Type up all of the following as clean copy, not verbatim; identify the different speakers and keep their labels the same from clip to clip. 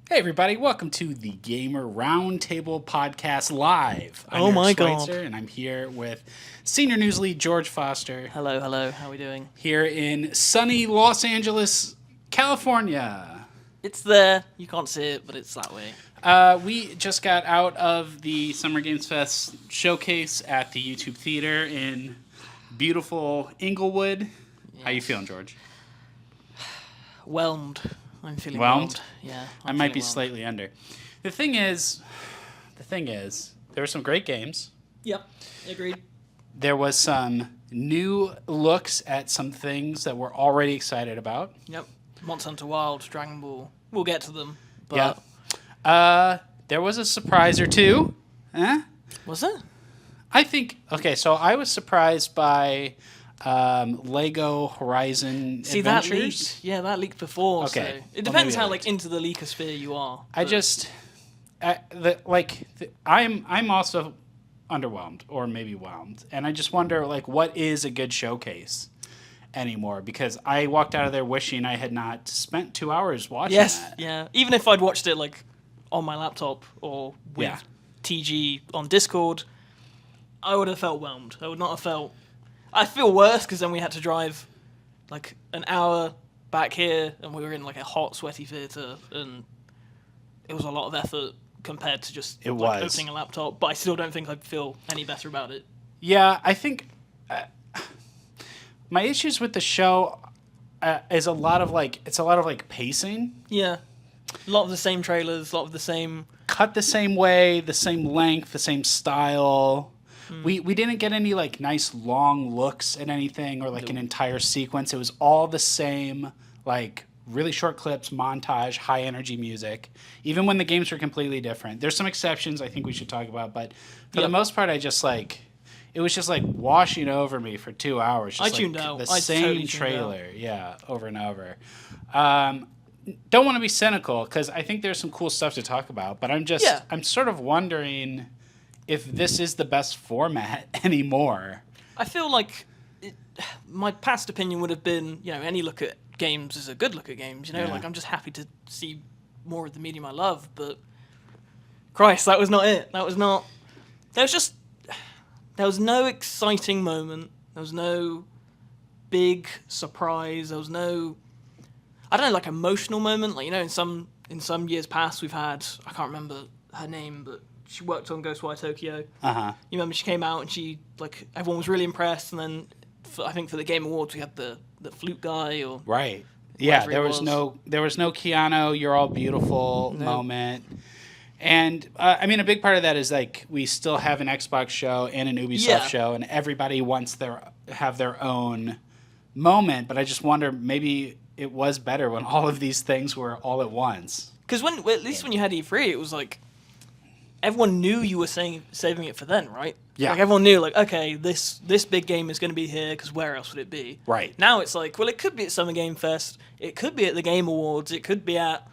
Speaker 1: Hey everybody, welcome to the Gamer Roundtable Podcast Live. I'm
Speaker 2: Oh my
Speaker 1: Switzer,
Speaker 2: God.
Speaker 1: and I'm here with Senior News Lead George Foster.
Speaker 2: Hello, hello. How are we doing?
Speaker 1: Here in sunny Los Angeles, California.
Speaker 2: It's there. You can't see it, but it's that way.
Speaker 1: We just got out of the Summer Games Fest showcase at the YouTube Theater in beautiful Inglewood.
Speaker 2: Yes.
Speaker 1: How you feeling, George?
Speaker 2: Whelmed. I'm feeling
Speaker 1: Whelmed?
Speaker 2: whelmed. Yeah.
Speaker 1: I might be slightly under. The thing is, there were some great games.
Speaker 2: Yep. Agreed.
Speaker 1: There was some new looks at some things that we're already excited about.
Speaker 2: Yep. Monster Hunter Wild, Dragon Ball. We'll get to them. But
Speaker 1: There was a surprise or two.
Speaker 2: Was it?
Speaker 1: I think, okay, so I was surprised by Lego Horizon
Speaker 2: See,
Speaker 1: Adventures.
Speaker 2: that leaked. Yeah, that leaked before.
Speaker 1: Okay.
Speaker 2: So it
Speaker 1: Well,
Speaker 2: depends
Speaker 1: maybe
Speaker 2: how
Speaker 1: it leaked.
Speaker 2: into the leakosphere you are.
Speaker 1: I'm also underwhelmed or maybe whelmed, and I just wonder what is a good showcase anymore, because I walked out of there wishing I had not spent 2 hours watching
Speaker 2: Yes.
Speaker 1: that.
Speaker 2: Yeah. Even if I'd watched it on my laptop or with
Speaker 1: Yeah.
Speaker 2: TG on Discord, I would have felt whelmed. I would not have felt. I feel worse because then we had to drive an hour back here, and we were in a hot, sweaty theater, and it was a lot of effort compared to just opening a laptop. But I still don't think I'd feel any better about it.
Speaker 1: Yeah, I think my issues with the show is a lot of pacing.
Speaker 2: Yeah, a lot of the same trailers, a lot of the same.
Speaker 1: Cut the same way, the same length, the same style. We didn't get any nice long looks at anything or an entire sequence. It was all the same, really short clips, montage, high energy music. Even when the games were completely different. There's some exceptions I think we should talk about, but for the most part, I just it was just washing over me for 2 hours. Just,
Speaker 2: I tuned out.
Speaker 1: The
Speaker 2: I
Speaker 1: same
Speaker 2: totally tuned
Speaker 1: trailer, over and over. Don't want to be cynical because I think there's some cool stuff to talk about, but I'm sort of wondering if this is the best format anymore.
Speaker 2: I feel my past opinion would have been, any look at games is a good look at games. I'm just happy to see more of the medium I love. But Christ, that was not it. That was not. There was no exciting moment. There was no big surprise. There was no, I don't know, emotional moment. In some years past, we've had, I can't remember her name, but she worked on Ghostwire Tokyo.
Speaker 1: Uh-huh.
Speaker 2: You remember she came out and she, everyone was really impressed, and then I think for the Game Awards we had the flute guy or
Speaker 1: right. Yeah, there was no Keanu, you're all beautiful moment. And a big part of that is we still have an Xbox show and an Ubisoft show, and everybody wants have their own moment, but I just wonder maybe it was better when all of these things were all at once.
Speaker 2: Because at least when you had E3, it was everyone knew you were saving it for then, right?
Speaker 1: Yeah.
Speaker 2: Everyone knew, okay, this big game is going to be here, because where else would it be?
Speaker 1: Right.
Speaker 2: Now it's well, it could be at Summer Game Fest, it could be at the Game Awards, it could be at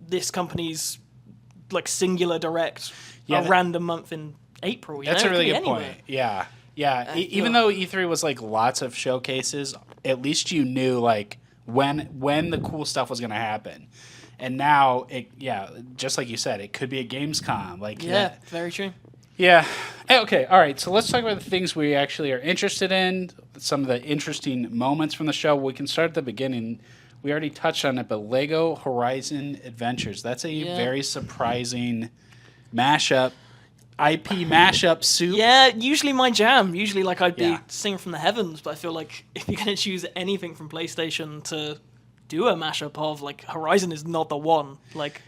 Speaker 2: this company's, singular direct, random month in April.
Speaker 1: That's a really good point. Yeah. Yeah. Even though E3 was, lots of showcases, at least you knew, when the cool stuff was going to happen. And now, just like you said, it could be at Gamescom.
Speaker 2: Very true.
Speaker 1: Yeah. Okay, all right. So let's talk about the things we actually are interested in, some of the interesting moments from the show. We can start at the beginning. We already touched on it, but Lego Horizon Adventures. That's a very surprising mashup, IP mashup soup.
Speaker 2: Yeah, usually my jam. Usually, I'd be singing from the heavens, but I feel if you're going to choose anything from PlayStation to do a mashup of, Horizon is not the one.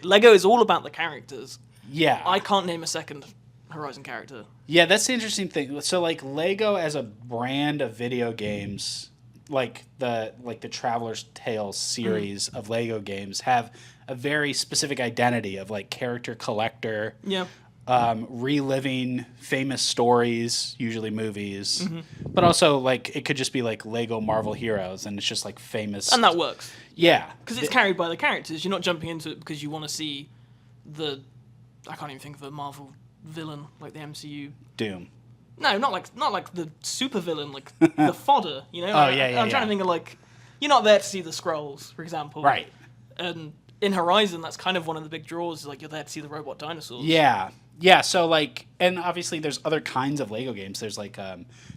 Speaker 2: Lego is all about the characters.
Speaker 1: Yeah.
Speaker 2: I can't name a second Horizon character.
Speaker 1: Yeah, that's the interesting thing. So, Lego as a brand of video games, the Traveler's Tales series of Lego games, have a very specific identity of, character collector.
Speaker 2: Yeah.
Speaker 1: Reliving famous stories, usually movies, but also it could just be Lego Marvel Heroes, and it's just famous,
Speaker 2: and that works.
Speaker 1: Yeah,
Speaker 2: because it's carried by the characters. You're not jumping into it because you want to see I can't even think of a Marvel villain like the MCU.
Speaker 1: Doom.
Speaker 2: No, not like the super villain, the fodder.
Speaker 1: Oh yeah.
Speaker 2: I'm trying to think of you're not there to see the Skrulls, for example,
Speaker 1: right?
Speaker 2: And in Horizon, that's kind of one of the big draws. Is like you're there to see the robot dinosaurs.
Speaker 1: Yeah. Yeah, so like, and obviously there's other kinds of Lego games. There's like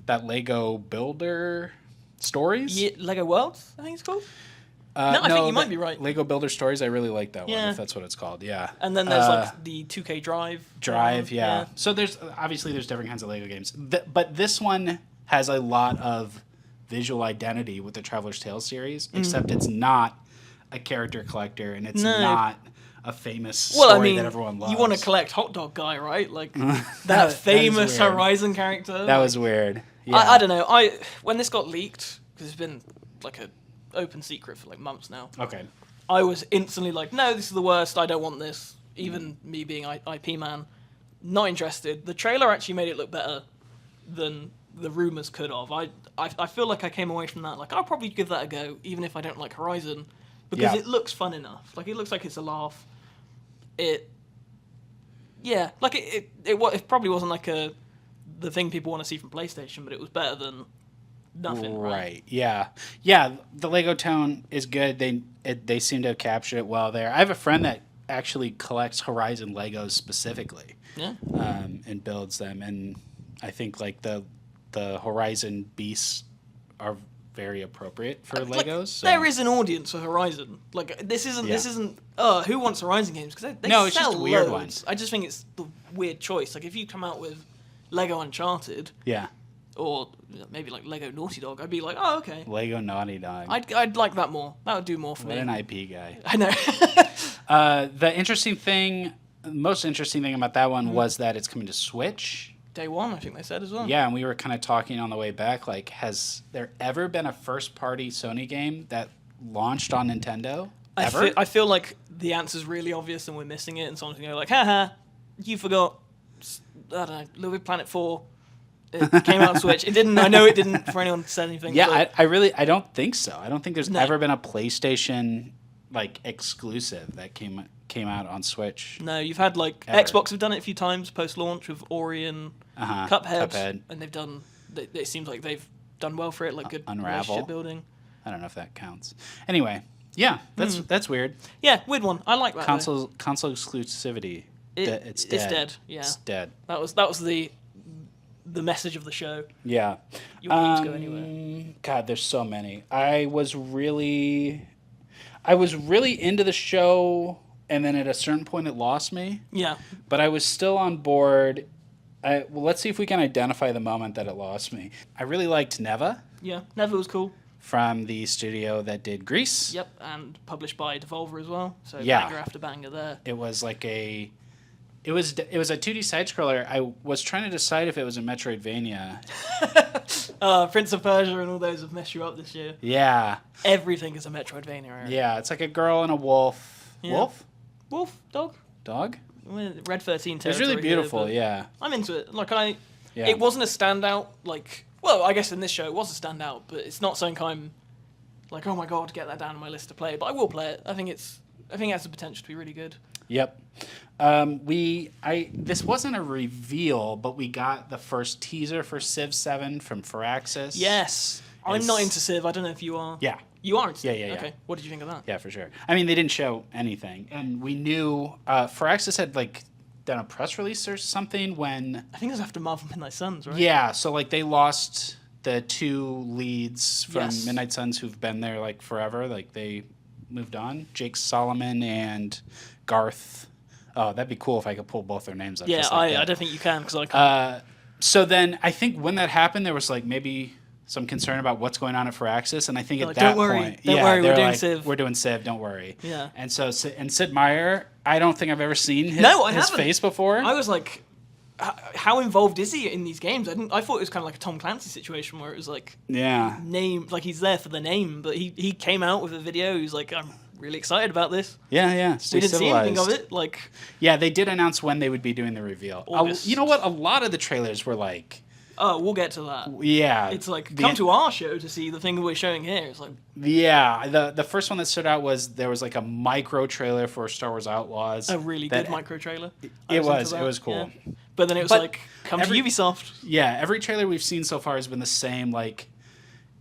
Speaker 1: that Lego Builder Stories.
Speaker 2: Yeah, Lego Worlds, I think it's called. I think you might be right.
Speaker 1: Lego Builder Stories, I really like that one,
Speaker 2: Yeah.
Speaker 1: if that's what it's called, yeah.
Speaker 2: And then there's like the 2K Drive.
Speaker 1: Yeah. So there's different kinds of Lego games. But this one has a lot of visual identity with the Traveler's Tales series, except it's not a character collector, and it's not a famous story that everyone loves.
Speaker 2: You want to collect Hot Dog Guy, right? Like that famous Horizon character.
Speaker 1: That was weird. Yeah.
Speaker 2: I don't know. When this got leaked, because it's been like a open secret for like months now.
Speaker 1: Okay.
Speaker 2: I was instantly like, no, this is the worst. I don't want this. Even me being IP man, not interested. The trailer actually made it look better than the rumors could have. I feel like I came away from that like I'll probably give that a go, even if I don't like Horizon, because it looks fun enough. Like it looks like it's a laugh. It probably wasn't like the thing people want to see from PlayStation, but it was better than nothing. Right?
Speaker 1: Yeah. The Lego tone is good. They seem to have captured it well there. I have a friend that actually collects Horizon Legos specifically.
Speaker 2: Yeah.
Speaker 1: And builds them, and I think like the Horizon beasts are very appropriate for Legos. So.
Speaker 2: There is an audience for Horizon. Like this isn't who wants Horizon games, because they
Speaker 1: it's
Speaker 2: sell
Speaker 1: just a weird
Speaker 2: loads. I just think it's the weird choice. Like if you come out with Lego Uncharted, or maybe like Lego Naughty Dog, I'd be like, oh okay.
Speaker 1: Lego Naughty Dog.
Speaker 2: I'd like that more. That would do more for me.
Speaker 1: What an IP guy.
Speaker 2: I know.
Speaker 1: The most interesting thing about that one was that it's coming to Switch.
Speaker 2: Day one, I think they said as well.
Speaker 1: Yeah, and we were kind of talking on the way back, like, has there ever been a first-party Sony game that launched on Nintendo? Ever?
Speaker 2: I feel like the answer's really obvious and we're missing it, and someone's going to go like, haha, you forgot, I don't know, Little Big Planet 4. It came out on Switch. It didn't. I know it didn't for anyone to say anything.
Speaker 1: Yeah, I don't think so. I don't think there's ever been a PlayStation, like, exclusive that came out on Switch.
Speaker 2: No, you've had like Xbox have done it a few times post-launch with Ori and Cuphead, and they've done. It seems like they've done well for it, like good relationship building.
Speaker 1: I don't know if that counts. Anyway, yeah, that's weird.
Speaker 2: Yeah, weird one. I like that.
Speaker 1: Console exclusivity. It's dead.
Speaker 2: It's dead. Yeah,
Speaker 1: it's dead.
Speaker 2: That was the message of the show.
Speaker 1: Yeah.
Speaker 2: You won't need to go anywhere.
Speaker 1: God, there's so many. I was really into the show. And then at a certain point, it lost me. Yeah. But I was still on board. Let's see if we can identify the moment that it lost me. I really liked Neva.
Speaker 2: Yeah, Neva was cool.
Speaker 1: From the studio that did Grease.
Speaker 2: Yep, and published by Devolver as well. So banger after banger there.
Speaker 1: It was like it was a 2D side scroller. I was trying to decide if it was a Metroidvania.
Speaker 2: Prince of Persia and all those have messed you up this year.
Speaker 1: Yeah.
Speaker 2: Everything is a Metroidvania. Right?
Speaker 1: Yeah, it's like a girl and a wolf. Yeah.
Speaker 2: Wolf? Dog? Red 13 territory.
Speaker 1: It's really beautiful, yeah.
Speaker 2: I'm into it. Like, it wasn't a standout, like... Well, I guess in this show it was a standout, but it's not something I'm like, oh my god, get that down on my list to play. But I will play it. I think it has the potential to be really good.
Speaker 1: Yep. This wasn't a reveal, but we got the first teaser for Civ 7 from Firaxis.
Speaker 2: Yes. I'm not into Civ. I don't know if you are.
Speaker 1: Yeah.
Speaker 2: You are into Civ?
Speaker 1: Yeah.
Speaker 2: Okay. What did you think of that?
Speaker 1: Yeah, for sure. I mean, they didn't show anything. And we knew Firaxis had, like, done a press release or something when...
Speaker 2: I think it was after Marvel Midnight Suns, right?
Speaker 1: Yeah. So, like, they lost the two leads from Midnight Suns who've been there, like, forever. Like, they moved on. Jake Solomon and Garth... Oh, that'd be cool if I could pull both their names up.
Speaker 2: Yeah, I don't think you can, because I can't.
Speaker 1: So then I think when that happened, there was, like, maybe... some concern about what's going on at Firaxis, and I think at that point,
Speaker 2: don't worry, we're doing Civ.
Speaker 1: We're doing Civ, don't worry.
Speaker 2: Yeah.
Speaker 1: And so, Sid Meier, I don't think I've ever seen his face before.
Speaker 2: I was like, how involved is he in these games? I thought it was kind of like a Tom Clancy situation where it was like, name, like he's there for the name, but he came out with a video. He was like, I'm really excited about this.
Speaker 1: Yeah.
Speaker 2: We didn't see anything of it. Like,
Speaker 1: yeah, they did announce when they would be doing the reveal. You know what? A lot of the trailers were like.
Speaker 2: Oh, we'll get to that.
Speaker 1: Yeah.
Speaker 2: It's like, come to our show to see the thing we're showing here. It's like...
Speaker 1: Yeah. The first one that stood out was there was like a micro trailer for Star Wars Outlaws.
Speaker 2: A really good micro trailer.
Speaker 1: It was cool.
Speaker 2: Yeah. But then it was like, come to Ubisoft.
Speaker 1: Yeah, every trailer we've seen so far has been the same. Like,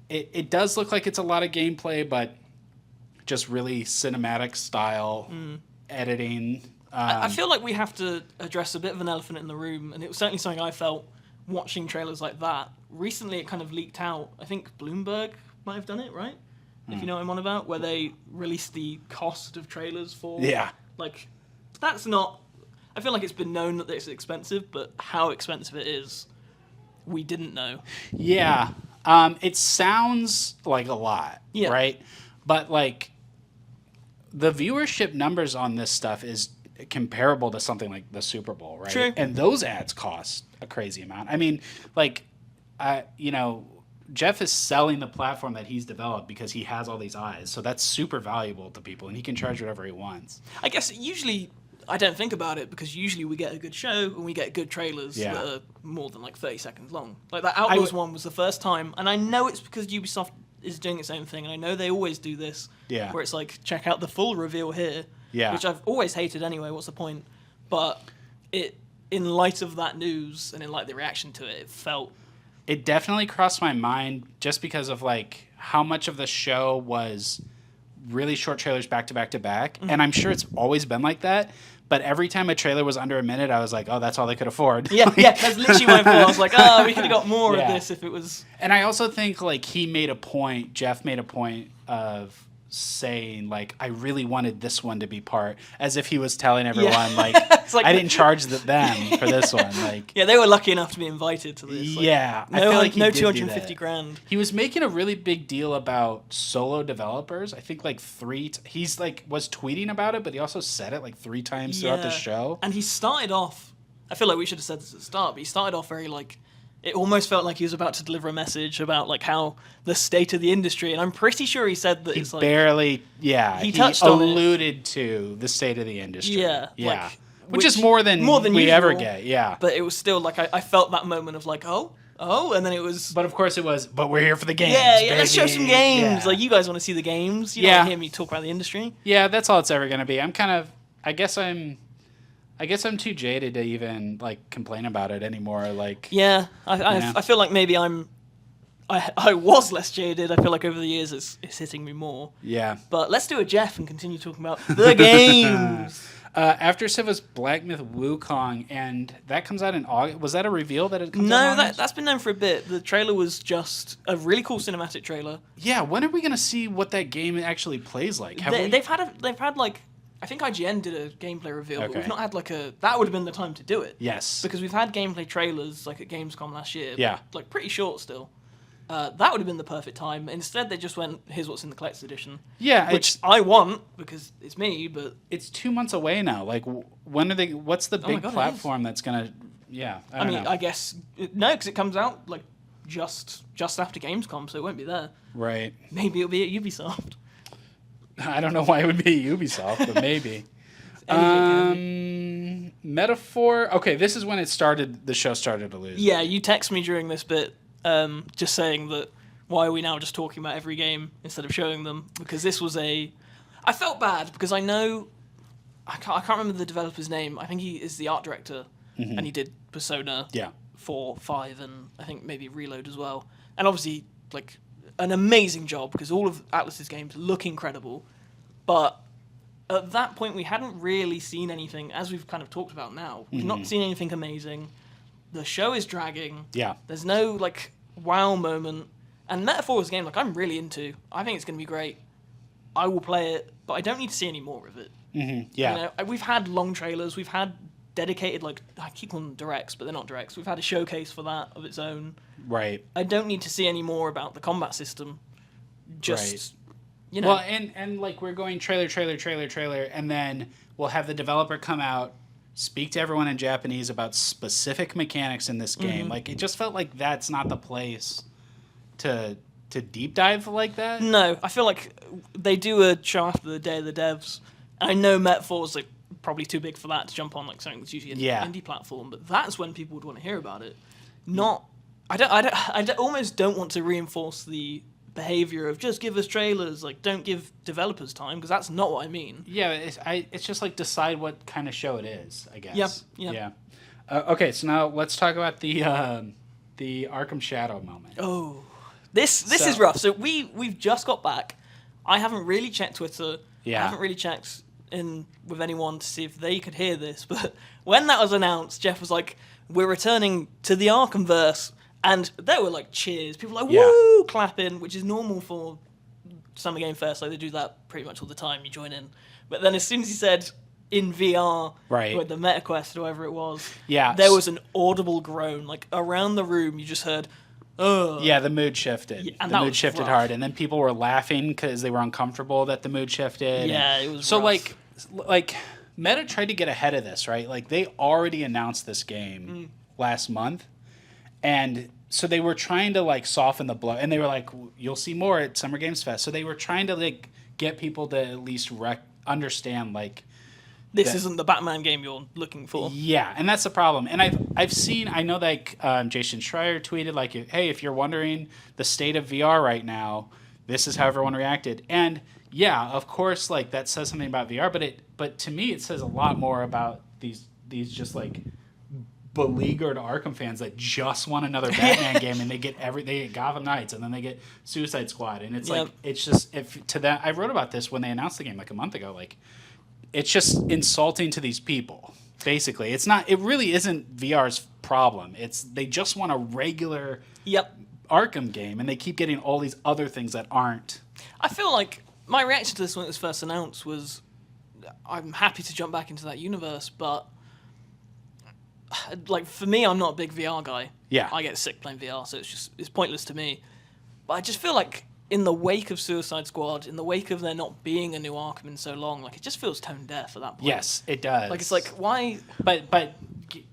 Speaker 1: it does look like it's a lot of gameplay, but just really cinematic style editing.
Speaker 2: I feel like we have to address a bit of an elephant in the room, and it was certainly something I felt watching trailers like that. Recently, it kind of leaked out. I think Bloomberg might have done it, right? If you know what I'm on about, where they released the cost of trailers for...
Speaker 1: Yeah.
Speaker 2: Like, that's not... I feel like it's been known that it's expensive, but how expensive it is, we didn't know.
Speaker 1: Yeah. It sounds like a lot, right? But, like, the viewership numbers on this stuff is comparable to something like the Super Bowl, right?
Speaker 2: True.
Speaker 1: And those ads cost a crazy amount. I mean, like, Jeff is selling the platform that he's developed because he has all these eyes. So that's super valuable to people, and he can charge whatever he wants.
Speaker 2: I guess usually I don't think about it because usually we get a good show and we get good trailers that are more than like 30 seconds long. Like that Outlaws one was the first time, and I know it's because Ubisoft is doing its own thing, and I know they always do this, where it's like, check out the full reveal here, which I've always hated anyway, what's the point? But in light of that news and in light of the reaction to it,
Speaker 1: it definitely crossed my mind just because of like how much of the show was really short trailers back to back to back. And I'm sure it's always been like that. But every time a trailer was under a minute, I was like, oh, that's all they could afford.
Speaker 2: Yeah, that's literally my fault. I was like, oh, we could have got more of this if it was...
Speaker 1: And I also think, like, Jeff made a point of saying, like, I really wanted this one to be part, as if he was telling everyone, like, I didn't charge them for this one. Like,
Speaker 2: yeah, they were lucky enough to be invited to this. Like,
Speaker 1: I feel like
Speaker 2: no 250 grand.
Speaker 1: He was making a really big deal about solo developers. I think like he's like was tweeting about it, but he also said it like 3 times throughout the show.
Speaker 2: And he started off, I feel like we should have said this at the start, but he started off very like, it almost felt like he was about to deliver a message about like how the state of the industry, and I'm pretty sure he said that it's like...
Speaker 1: He
Speaker 2: touched on
Speaker 1: alluded to the state of the industry.
Speaker 2: Like,
Speaker 1: which is more than we
Speaker 2: usual,
Speaker 1: ever get,
Speaker 2: But it was still like, I felt that moment of like, oh, and then it was...
Speaker 1: But of course it was, but we're here for the games,
Speaker 2: baby. Let's show some games. Like, you guys want to see the games. You don't want to hear me talk about the industry.
Speaker 1: Yeah, that's all it's ever going to be. I guess I'm too jaded to even like complain about it anymore. Like,
Speaker 2: I feel like maybe I was less jaded. I feel like over the years it's hitting me more.
Speaker 1: Yeah.
Speaker 2: But let's do a Jeff and continue talking about the games.
Speaker 1: After Civ was Black Myth Wukong, and that comes out in August. Was that a reveal that it comes out in August?
Speaker 2: No, that's been known for a bit. The trailer was just a really cool cinematic trailer.
Speaker 1: Yeah, when are we going to see what that game actually plays like?
Speaker 2: They've had like... I think IGN did a gameplay reveal, but we've not had like that would have been the time to do it.
Speaker 1: Yes.
Speaker 2: Because we've had gameplay trailers like at Gamescom last year.
Speaker 1: Yeah.
Speaker 2: Like pretty short still. That would have been the perfect time. Instead, they just went, here's what's in the collector's edition.
Speaker 1: Yeah.
Speaker 2: Which I want because it's me, but...
Speaker 1: It's 2 months away now. Like, when are they... What's the big platform that's going to... Yeah, I don't know.
Speaker 2: I guess... No, because it comes out like just after Gamescom, so it won't be there.
Speaker 1: Right.
Speaker 2: Maybe it'll be at Ubisoft.
Speaker 1: I don't know why it would be Ubisoft, but maybe. Metaphor. Okay, this is when the show started to lose.
Speaker 2: Yeah, you text me during this bit, just saying that why are we now just talking about every game instead of showing them? Because this was I felt bad because I know I can't remember the developer's name. I think he is the art director, and he did Persona 4, 5, and I think maybe Reload as well. And obviously, like, an amazing job because all of Atlus's games look incredible. But at that point, we hadn't really seen anything, as we've kind of talked about now. We've not seen anything amazing. The show is dragging.
Speaker 1: Yeah.
Speaker 2: There's no, like, wow moment. And Metaphor is a game, like, I'm really into. I think it's going to be great. I will play it, but I don't need to see any more of it.
Speaker 1: Mm-hmm. Yeah.
Speaker 2: You know, we've had long trailers. We've had dedicated, like, I keep calling them directs, but they're not directs. We've had a showcase for that of its own.
Speaker 1: Right.
Speaker 2: I don't need to see any more about the combat system. Just, you know.
Speaker 1: Well, and like, we're going trailer, and then we'll have the developer come out, speak to everyone in Japanese about specific mechanics in this game. Like, it just felt like that's not the place to deep dive like that.
Speaker 2: No, I feel like they do a show after the Day of the Devs. I know Metaphor is like probably too big for that to jump on like something that's usually an indie platform, but that's when people would want to hear about it. Not, I almost don't want to reinforce the behavior of just give us trailers, like don't give developers time, because that's not what I mean.
Speaker 1: Yeah, it's just like decide what kind of show it is, I guess.
Speaker 2: Yeah.
Speaker 1: Okay, so now let's talk about the Arkham Shadow moment.
Speaker 2: Oh, this is rough. So we've just got back. I haven't really checked Twitter.
Speaker 1: Yeah.
Speaker 2: I haven't really checked in with anyone to see if they could hear this. But when that was announced, Jeff was like, "We're returning to the Arkhamverse," and there were like cheers. People were like, "Woo!" clapping, which is normal for Summer Game Fest. Like they do that pretty much all the time. You join in. But then as soon as he said in VR, with the MetaQuest or whatever it was, there was an audible groan. Like around the room, you just heard, "Ugh."
Speaker 1: Yeah, the mood shifted.
Speaker 2: Yeah, and
Speaker 1: the mood shifted hard, and then people were laughing because they were uncomfortable that the mood shifted.
Speaker 2: Yeah, it was
Speaker 1: so
Speaker 2: rough.
Speaker 1: like Meta tried to get ahead of this, right? Like they already announced this game last month, and so they were trying to like soften the blow, and they were like, "You'll see more at Summer Games Fest." So they were trying to like get people to at least understand like.
Speaker 2: This isn't the Batman game you're looking for.
Speaker 1: Yeah, and that's the problem. And I've seen, I know like Jason Schreier tweeted like, hey, if you're wondering the state of VR right now, this is how everyone reacted. And yeah, of course, like that says something about VR, but to me it says a lot more about these just like beleaguered Arkham fans that just want another Batman game, and they get Gotham Knights, and then they get Suicide Squad, and it's like it's just if to that I wrote about this when they announced the game like a month ago, like. It's just insulting to these people. Basically, it's not. It really isn't VR's problem. It's they just want a regular Arkham game, and they keep getting all these other things that aren't.
Speaker 2: I feel like my reaction to this when it was first announced was, I'm happy to jump back into that universe, but like for me, I'm not a big VR guy.
Speaker 1: Yeah,
Speaker 2: I get sick playing VR, so it's pointless to me. But I just feel like. In the wake of Suicide Squad, in the wake of there not being a new Arkham in so long, like it just feels tone deaf at that point.
Speaker 1: Yes, it does.
Speaker 2: Like it's like why?
Speaker 1: But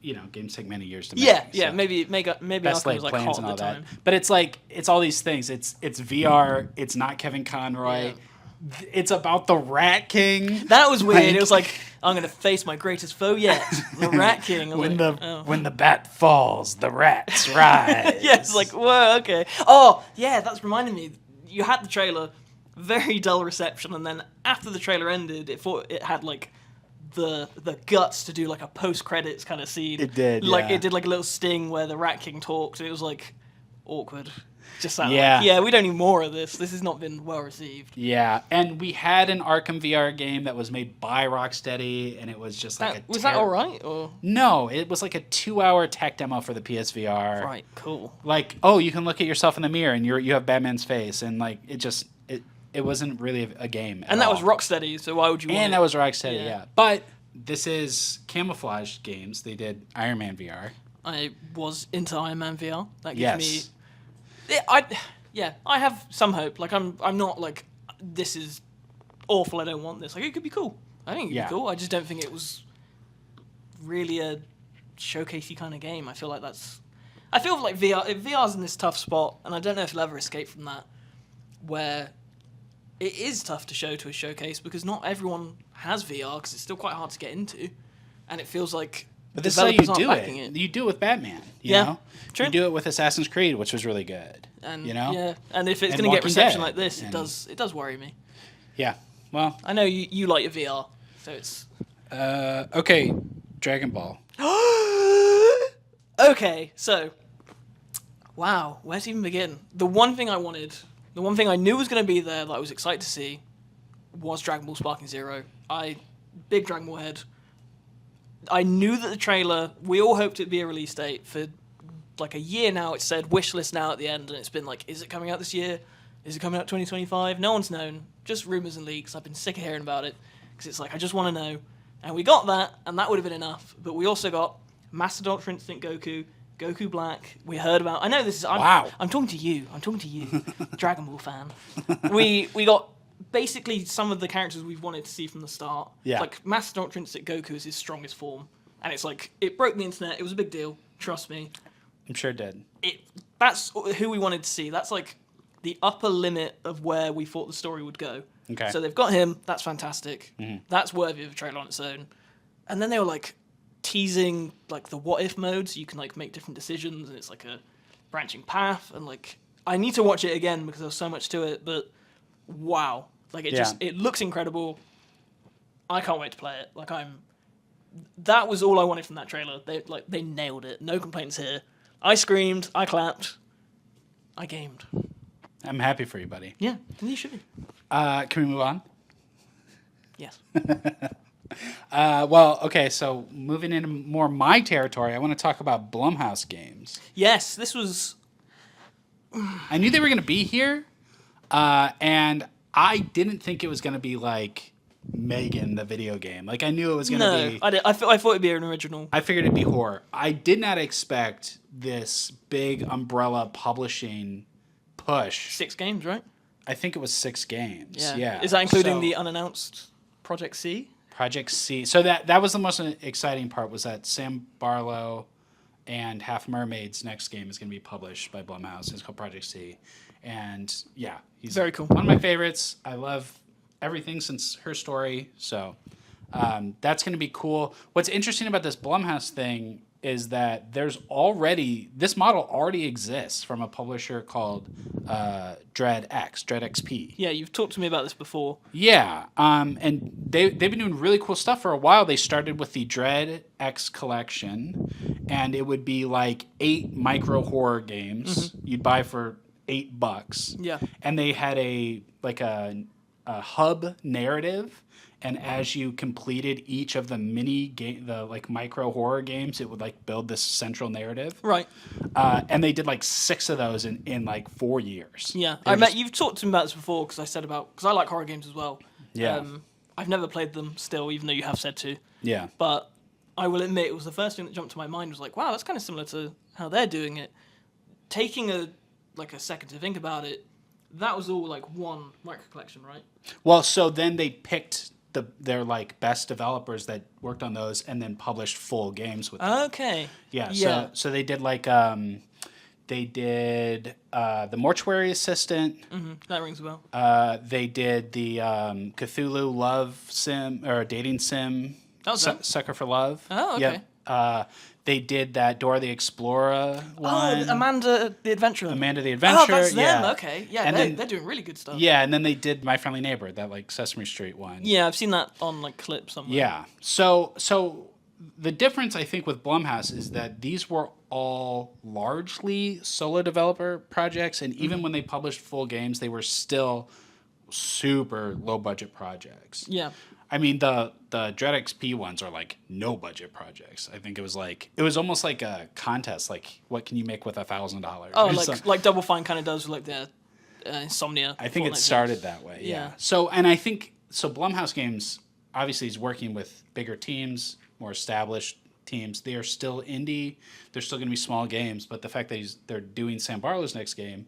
Speaker 1: you know, games take many years to make.
Speaker 2: Yeah. Maybe Arkham was like hot at the time.
Speaker 1: But it's like it's all these things. It's VR. It's not Kevin Conroy. Yeah. It's about the Rat King.
Speaker 2: That was weird. It was like I'm gonna face my greatest foe yet, the Rat King.
Speaker 1: When the bat falls, the rats rise.
Speaker 2: Yeah, it's like whoa, okay. Oh yeah, that's reminding me. You had the trailer, very dull reception, and then after the trailer ended, it had like the guts to do like a post credits kind of scene.
Speaker 1: It did,
Speaker 2: it did like a little sting where the Rat King talked. It was like awkward. Just that, like, we don't need more of this. This has not been well received.
Speaker 1: Yeah, and we had an Arkham VR game that was made by Rocksteady, and it was just like
Speaker 2: was that all right? Or
Speaker 1: no, it was like a 2-hour tech demo for the PSVR.
Speaker 2: Right, cool.
Speaker 1: Like, oh, you can look at yourself in the mirror, and you have Batman's face, and like it wasn't really a game.
Speaker 2: And that was Rocksteady, so why would you?
Speaker 1: And that was Rocksteady, yeah. But this is Camouflage Games. They did Iron Man VR.
Speaker 2: I was into Iron Man VR. That gives me. I have some hope. Like I'm not like this is awful. I don't want this. Like it could be cool. I think it could be cool. I just don't think it was really a showcasey kind of game. I feel like VR's in this tough spot, and I don't know if it'll ever escape from that, where it is tough to show to a showcase because not everyone has VR because it's still quite hard to get into, and it feels like.
Speaker 1: But this is how you do it. You do it with Batman. You know?
Speaker 2: True.
Speaker 1: You do it with Assassin's Creed, which was really good.
Speaker 2: And
Speaker 1: you know,
Speaker 2: and if it's going to get reception like this, it does worry me.
Speaker 1: Yeah. Well,
Speaker 2: I know you like your VR, so it's
Speaker 1: okay. Dragon Ball.
Speaker 2: Okay, so wow, where to even begin? The one thing I knew was going to be there that I was excited to see was Dragon Ball Sparking Zero. Big Dragon Ball head. I knew that the trailer, we all hoped it'd be a release date for like a year now. It said wishlist now at the end, and it's been like, is it coming out this year? Is it coming out 2025? No one's known. Just rumors and leaks. I've been sick of hearing about it because it's like, I just want to know. And we got that, and that would have been enough. But we also got Master Ultra Instinct Goku, Goku Black. We heard about. I know this is. I'm talking to you. Dragon Ball fan. We got. Basically, some of the characters we've wanted to see from the start.
Speaker 1: Yeah.
Speaker 2: Like, Master Ultra Instinct Goku is his strongest form. And it's like, it broke the internet. It was a big deal. Trust me.
Speaker 1: I'm sure it did.
Speaker 2: That's who we wanted to see. That's like the upper limit of where we thought the story would go.
Speaker 1: Okay.
Speaker 2: So they've got him. That's fantastic.
Speaker 1: Mm-hmm.
Speaker 2: That's worthy of a trailer on its own. And then they were like teasing like the what if mode, so you can like make different decisions, and it's like a branching path. And like, I need to watch it again because there's so much to it, but wow. Like it looks incredible. I can't wait to play it. Like that was all I wanted from that trailer. They nailed it. No complaints here. I screamed, I clapped, I gamed.
Speaker 1: I'm happy for you, buddy.
Speaker 2: Yeah, you should be.
Speaker 1: Can we move on?
Speaker 2: Yes.
Speaker 1: Well, okay, so moving into more my territory, I want to talk about Blumhouse Games.
Speaker 2: Yes, this was...
Speaker 1: I knew they were going to be here, and I didn't think it was going to be like Megan, the video game. Like, I knew it was going to be...
Speaker 2: I thought it'd be an original.
Speaker 1: I figured it'd be horror. I did not expect this big umbrella publishing push.
Speaker 2: 6 games, right?
Speaker 1: I think it was 6 games. Yeah.
Speaker 2: Is that including the unannounced Project C?
Speaker 1: Project C. So that was the most exciting part, was that Sam Barlow and Half Mermaid's next game is going to be published by Blumhouse. It's called Project C. And yeah, he's
Speaker 2: very cool.
Speaker 1: One of my favorites. I love everything since Her Story. So that's going to be cool. What's interesting about this Blumhouse thing is that this model already exists from a publisher called Dread XP.
Speaker 2: Yeah, you've talked to me about this before.
Speaker 1: Yeah, and they've been doing really cool stuff for a while. They started with the Dread X collection, and it would be like 8 micro horror games you'd buy for $8.
Speaker 2: Yeah,
Speaker 1: and they had a hub narrative. And as you completed each of the micro horror games, it would like build this central narrative.
Speaker 2: Right.
Speaker 1: And they did like 6 of those in like 4 years.
Speaker 2: Yeah, you've talked to me about this before because I like horror games as well.
Speaker 1: Yeah.
Speaker 2: I've never played them still, even though you have said to.
Speaker 1: Yeah.
Speaker 2: But I will admit, it was the first thing that jumped to my mind. Was like, wow, that's kind of similar to how they're doing it. Taking a second to think about it, that was all like one micro collection, right?
Speaker 1: Well, so then they picked their like best developers that worked on those and then published full games with them.
Speaker 2: Okay.
Speaker 1: Yeah. So they did like the Mortuary Assistant.
Speaker 2: Mm-hmm. That rings a bell.
Speaker 1: They did the Cthulhu Love Sim or Dating Sim.
Speaker 2: Oh,
Speaker 1: Sucker for Love.
Speaker 2: Oh, okay.
Speaker 1: Yep. They did that Dora the Explorer one.
Speaker 2: Oh, Amanda the Adventurer.
Speaker 1: Oh,
Speaker 2: that's them. Okay. Yeah,
Speaker 1: and
Speaker 2: they're doing really good stuff.
Speaker 1: Yeah, and then they did My Friendly Neighbor, that like Sesame Street one.
Speaker 2: Yeah, I've seen that on like clips somewhere.
Speaker 1: Yeah. So the difference I think with Blumhouse is that these were all largely solo developer projects, and even when they published full games, they were still super low budget projects.
Speaker 2: Yeah.
Speaker 1: I mean, the Dread XP ones are like no budget projects. I think it was almost like a contest, like what can you make with $1,000?
Speaker 2: Oh, like Double Fine kind of does with like their Insomnia.
Speaker 1: I think it started that way. Yeah. So Blumhouse Games obviously is working with bigger teams, more established teams. They are still indie. They're still going to be small games, but the fact that they're doing Sam Barlow's next game,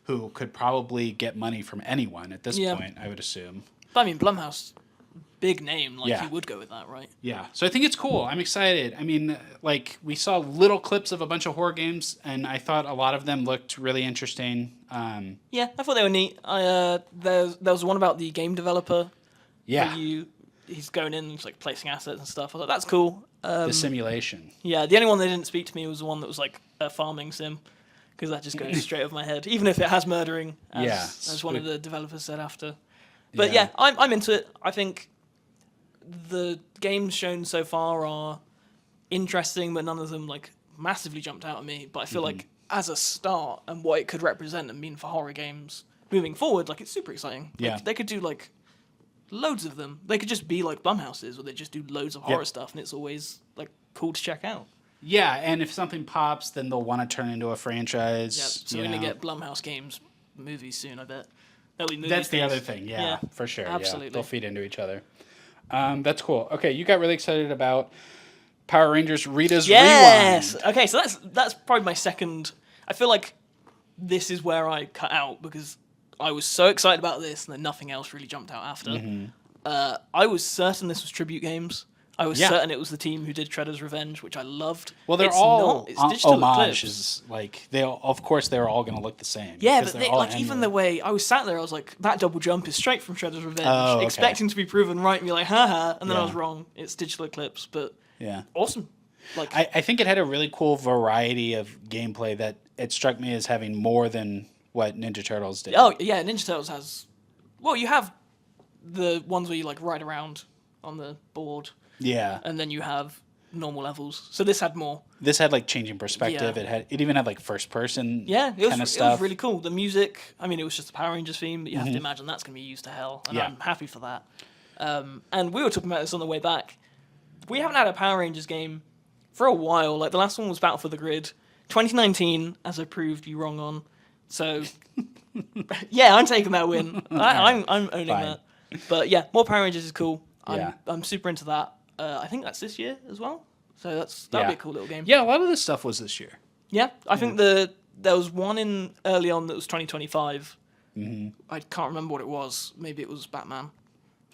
Speaker 1: who could probably get money from anyone at this point, I would assume.
Speaker 2: But I mean, Blumhouse, big name, you would go with that, right?
Speaker 1: Yeah. So I think it's cool. I'm excited. I mean, like, we saw little clips of a bunch of horror games, and I thought a lot of them looked really interesting.
Speaker 2: Yeah, I thought they were neat. There was one about the game developer.
Speaker 1: Yeah.
Speaker 2: He's going in and he's like placing assets and stuff. I thought that's cool.
Speaker 1: The simulation.
Speaker 2: Yeah, the only one that didn't speak to me was the one that was like a farming sim, because that just goes straight over my head. Even if it has murdering, as one of the developers said after. But yeah, I'm into it. I think the games shown so far are interesting, but none of them like massively jumped out at me. But I feel like as a start and what it could represent and mean for horror games moving forward, like it's super exciting.
Speaker 1: Yeah,
Speaker 2: they could do like loads of them. They could just be like Blumhouse's, where they just do loads of horror stuff, and it's always like cool to check out.
Speaker 1: Yeah, and if something pops, then they'll want to turn into a franchise.
Speaker 2: Yeah, so we're gonna get Blumhouse Games movies soon, I bet.
Speaker 1: That's the other thing, yeah, for sure.
Speaker 2: Absolutely.
Speaker 1: Yeah. They'll feed into each other. That's cool. Okay, you got really excited about Power Rangers Rita's Rewind.
Speaker 2: Okay, so that's probably my second. I feel like this is where I cut out because I was so excited about this and then nothing else really jumped out after. I was certain this was Tribute Games. I was certain it was the team who did Shredder's Revenge, which I loved.
Speaker 1: Well, they're all homages. Like of course, they're all going to look the same.
Speaker 2: Yeah, but even the way I was sat there, I was like, that double jump is straight from Shredder's Revenge, expecting to be proven right and be like, haha, and then I was wrong. It's Digital Eclipse, but awesome. Like
Speaker 1: I think it had a really cool variety of gameplay that it struck me as having more than what Ninja Turtles did.
Speaker 2: Oh yeah, Ninja Turtles has. Well, you have the ones where you like ride around on the board.
Speaker 1: Yeah.
Speaker 2: And then you have normal levels. So this had more.
Speaker 1: This had like changing perspective.
Speaker 2: Yeah.
Speaker 1: It even had like first person.
Speaker 2: Yeah, it
Speaker 1: kind of
Speaker 2: was
Speaker 1: stuff.
Speaker 2: really cool. The music, I mean, it was just the Power Rangers theme, but you have to imagine that's going to be used to hell, and
Speaker 1: Yeah.
Speaker 2: I'm happy for that. And we were talking about this on the way back. We haven't had a Power Rangers game for a while. Like, the last one was Battle for the Grid. 2019, as I proved you wrong on. So, yeah, I'm taking that win. I'm owning
Speaker 1: Fine.
Speaker 2: that. But yeah, more Power Rangers is cool.
Speaker 1: Yeah.
Speaker 2: I'm super into that. I think that's this year as well. So that'll be a cool little game.
Speaker 1: Yeah, a lot of this stuff was this year.
Speaker 2: Yeah, I think there was one in early on that was 2025. I can't remember what it was. Maybe it was Batman.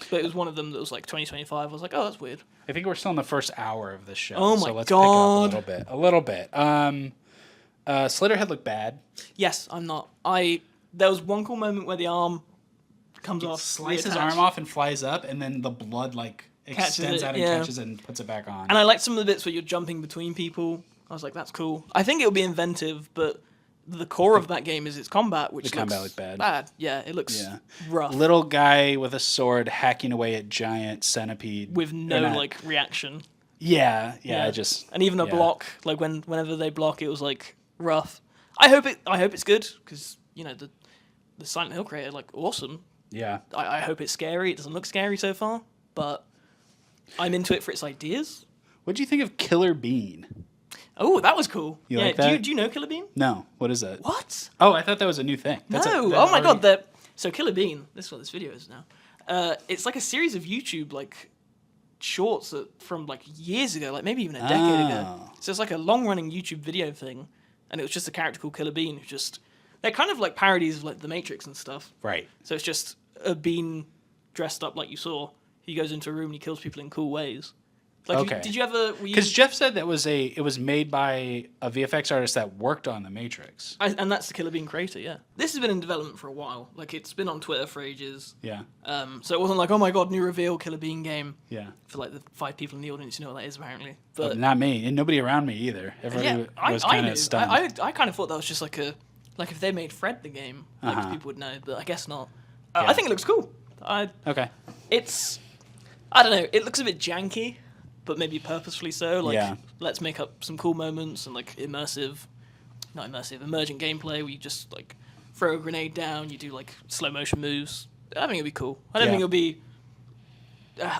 Speaker 2: But it was one of them that was like 2025. I was like, oh, that's weird.
Speaker 1: I think we're still in the first hour of this show.
Speaker 2: Oh my
Speaker 1: so let's
Speaker 2: God.
Speaker 1: pick it up a little bit. Slitterhead looked bad.
Speaker 2: Yes, I'm not. There was one cool moment where the arm comes off.
Speaker 1: Slices his
Speaker 2: reattached.
Speaker 1: arm off and flies up, and then the blood like extends
Speaker 2: it,
Speaker 1: out and
Speaker 2: yeah.
Speaker 1: catches it and puts it back on.
Speaker 2: And I liked some of the bits where you're jumping between people. I was like, that's cool. I think it'll be inventive, but the core of that game is its combat, which
Speaker 1: The combat looked bad.
Speaker 2: Yeah, it looks
Speaker 1: Yeah.
Speaker 2: rough.
Speaker 1: Little guy with a sword hacking away at giant centipede
Speaker 2: With no,
Speaker 1: Or not-
Speaker 2: like, reaction.
Speaker 1: Yeah, I just
Speaker 2: And even a
Speaker 1: yeah.
Speaker 2: block, like, whenever they block, it was, like, rough. I hope it's good, because, you know, the Silent Hill creator, like, awesome.
Speaker 1: Yeah,
Speaker 2: I hope it's scary. It doesn't look scary so far, but I'm into it for its ideas.
Speaker 1: what do you think of Killer Bean?
Speaker 2: Oh, that was cool.
Speaker 1: You
Speaker 2: yeah,
Speaker 1: like that?
Speaker 2: Do you know Killer Bean?
Speaker 1: No, what is that?
Speaker 2: What?
Speaker 1: Oh, I thought that was a new thing.
Speaker 2: No.
Speaker 1: That's
Speaker 2: Oh my god. So Killer Bean. This is what this video is now. It's like a series of YouTube like shorts from like years ago, like maybe even a decade ago.
Speaker 1: Oh.
Speaker 2: So it's like a long running YouTube video thing, and it was just a character called Killer Bean who they're kind of like parodies of like The Matrix and stuff.
Speaker 1: Right.
Speaker 2: So it's just a bean dressed up like you saw. He goes into a room and he kills people in cool ways. Like,
Speaker 1: Okay.
Speaker 2: did you ever?
Speaker 1: Because Jeff said it was made by a VFX artist that worked on The Matrix.
Speaker 2: And that's the Killer Bean creator, yeah. This has been in development for a while. Like, it's been on Twitter for ages.
Speaker 1: Yeah.
Speaker 2: So it wasn't like, oh my god, new reveal, Killer Bean game.
Speaker 1: Yeah.
Speaker 2: For like the 5 people in the audience, you know what that is apparently.
Speaker 1: But
Speaker 2: But
Speaker 1: not me, and nobody around me either. Everybody was
Speaker 2: I
Speaker 1: kind
Speaker 2: knew.
Speaker 1: of stunned.
Speaker 2: I kind of thought that was just like if they made Fred the game, like people would know. But I guess not.
Speaker 1: Yeah.
Speaker 2: I think it looks cool.
Speaker 1: Okay.
Speaker 2: I don't know. It looks a bit janky, but maybe purposefully so. Like,
Speaker 1: Yeah.
Speaker 2: let's make up some cool moments and like emergent gameplay where you just like throw a grenade down, you do like slow motion moves. I think it'll be cool. I don't
Speaker 1: Yeah.
Speaker 2: think it'll be.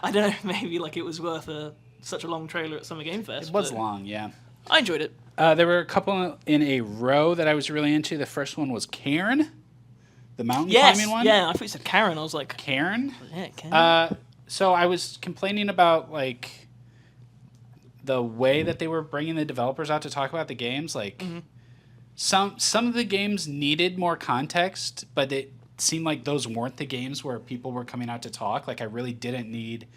Speaker 2: I don't know. Maybe like it was worth such a long trailer at Summer Game Fest.
Speaker 1: It was
Speaker 2: but
Speaker 1: long, yeah.
Speaker 2: I enjoyed it.
Speaker 1: There were a couple in a row that I was really into. The first one was Cairn, the mountain
Speaker 2: Yes.
Speaker 1: climbing one.
Speaker 2: Yeah. I thought you said Karen. I was like,
Speaker 1: Cairn.
Speaker 2: yeah, Karen.
Speaker 1: So I was complaining about like the way that they were bringing the developers out to talk about the games. Like some of the games needed more context, but it seemed like those weren't the games where people were coming out to talk. Like I really didn't need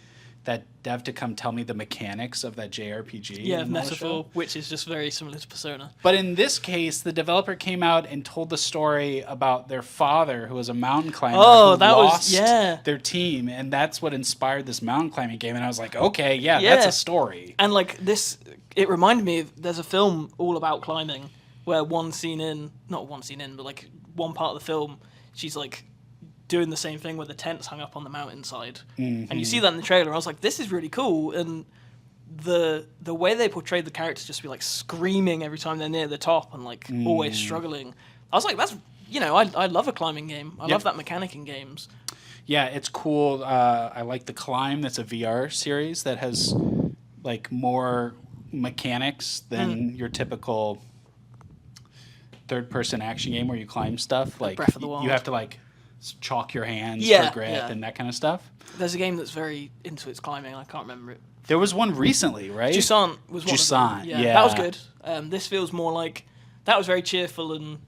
Speaker 1: that dev to come tell me the mechanics of that JRPG.
Speaker 2: Yeah,
Speaker 1: in the
Speaker 2: Metaphor,
Speaker 1: show.
Speaker 2: which is just very similar to Persona.
Speaker 1: But in this case, the developer came out and told the story about their father, who was a mountain climber, who lost their team, and that's what inspired this mountain climbing game. And I was like, okay, yeah, that's a story.
Speaker 2: And like this, it reminded me of there's a film all about climbing where not one scene in, but like one part of the film, she's like doing the same thing where the tent's hung up on the mountainside. And you see that in the trailer. I was like, this is really cool. And the way they portrayed the characters just be like screaming every time they're near the top and like always struggling. I was like, that's, I love a climbing game. I love that mechanic in games.
Speaker 1: Yeah, it's cool. I like The Climb. That's a VR series that has like more mechanics than your typical third-person action game where you climb stuff. Like
Speaker 2: Breath of the Wild.
Speaker 1: You have to like chalk your hands
Speaker 2: Yeah,
Speaker 1: for grip
Speaker 2: yeah.
Speaker 1: and that kind of stuff.
Speaker 2: There's a game that's very into its climbing. I can't remember it.
Speaker 1: There was one recently, right?
Speaker 2: Jusant was one
Speaker 1: Jusant,
Speaker 2: of them.
Speaker 1: yeah.
Speaker 2: That was good. This feels more like... That was very cheerful and,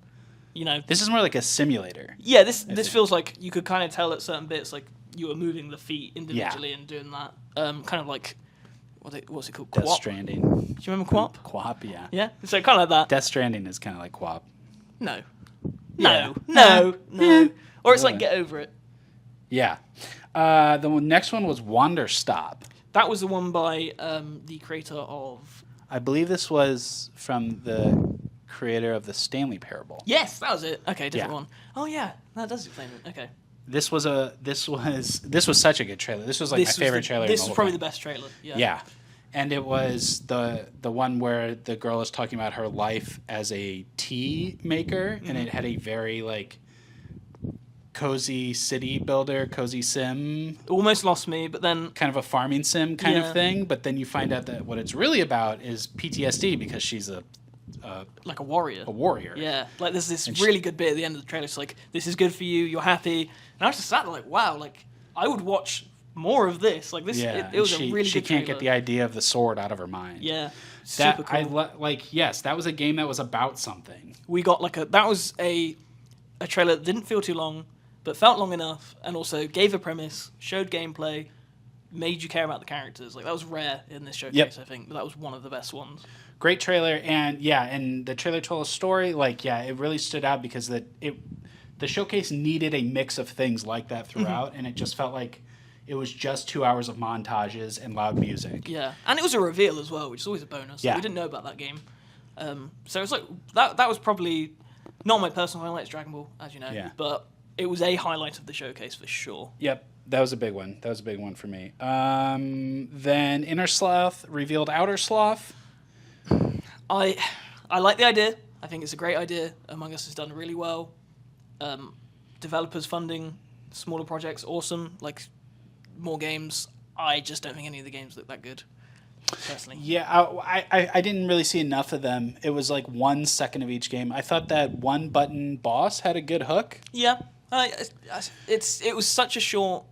Speaker 1: This is more like a simulator.
Speaker 2: Yeah, this feels like you could kind of tell at certain bits, like, you were moving the feet individually and doing that. Kind of like... What's it called?
Speaker 1: Death
Speaker 2: Quap.
Speaker 1: Stranding.
Speaker 2: Do you remember Quap?
Speaker 1: Quap, yeah.
Speaker 2: Yeah? So kind of like that.
Speaker 1: Death Stranding is kind of like Quap.
Speaker 2: No.
Speaker 1: Yeah.
Speaker 2: No.
Speaker 1: Yeah.
Speaker 2: Or it's like Get Over It.
Speaker 1: Yeah. The next one was Wander Stop.
Speaker 2: That was the one by the creator of...
Speaker 1: I believe this was from the creator of the Stanley Parable.
Speaker 2: Yes, that was it. Okay, different
Speaker 1: Yeah.
Speaker 2: one. Oh yeah, that does explain it. Okay.
Speaker 1: This was such a good trailer. This was like my favorite trailer.
Speaker 2: This
Speaker 1: in
Speaker 2: was
Speaker 1: the whole
Speaker 2: probably
Speaker 1: thing.
Speaker 2: the best trailer. Yeah.
Speaker 1: Yeah. and it was the one where the girl is talking about her life as a tea maker, and it had a very like cozy city builder, cozy sim,
Speaker 2: Almost lost me, but then
Speaker 1: kind of a farming sim kind of thing. But then you find out that what it's really about is PTSD because she's
Speaker 2: like a warrior.
Speaker 1: a warrior.
Speaker 2: Yeah, like there's this really good bit at the end of the trailer. It's like, this is good for you, you're happy. And I was just sat there like, wow, like I would watch more of this. Like this,
Speaker 1: Yeah,
Speaker 2: it was
Speaker 1: she,
Speaker 2: a really
Speaker 1: she
Speaker 2: good
Speaker 1: can't
Speaker 2: trailer.
Speaker 1: get the idea of the sword out of her mind.
Speaker 2: Yeah,
Speaker 1: That
Speaker 2: super cool.
Speaker 1: like yes, that was a game that was about something.
Speaker 2: We got like that was a trailer that didn't feel too long, but felt long enough, and also gave a premise, showed gameplay, made you care about the characters. Like that was rare in this showcase. I think, but that was one of the best ones.
Speaker 1: Great trailer, and the trailer told a story. Like it really stood out because the showcase needed a mix of things like that throughout, and it just felt like it was just 2 hours of montages and loud music.
Speaker 2: Yeah, and it was a reveal as well, which is always a bonus.
Speaker 1: Yeah.
Speaker 2: We didn't know about that game. So it's like that was probably not my personal highlight. It's Dragon Ball, as you know.
Speaker 1: Yeah.
Speaker 2: But it was a highlight of the showcase for sure.
Speaker 1: Yep, that was a big one. That was a big one for me. Then Inner Sloth revealed Outer Sloth.
Speaker 2: I like the idea. I think it's a great idea. Among Us has done really well. Developers funding smaller projects, awesome. Like more games. I just don't think any of the games look that good, personally.
Speaker 1: Yeah, I didn't really see enough of them. It was like 1 second of each game. I thought that one button boss had a good hook.
Speaker 2: Yeah, it was such a short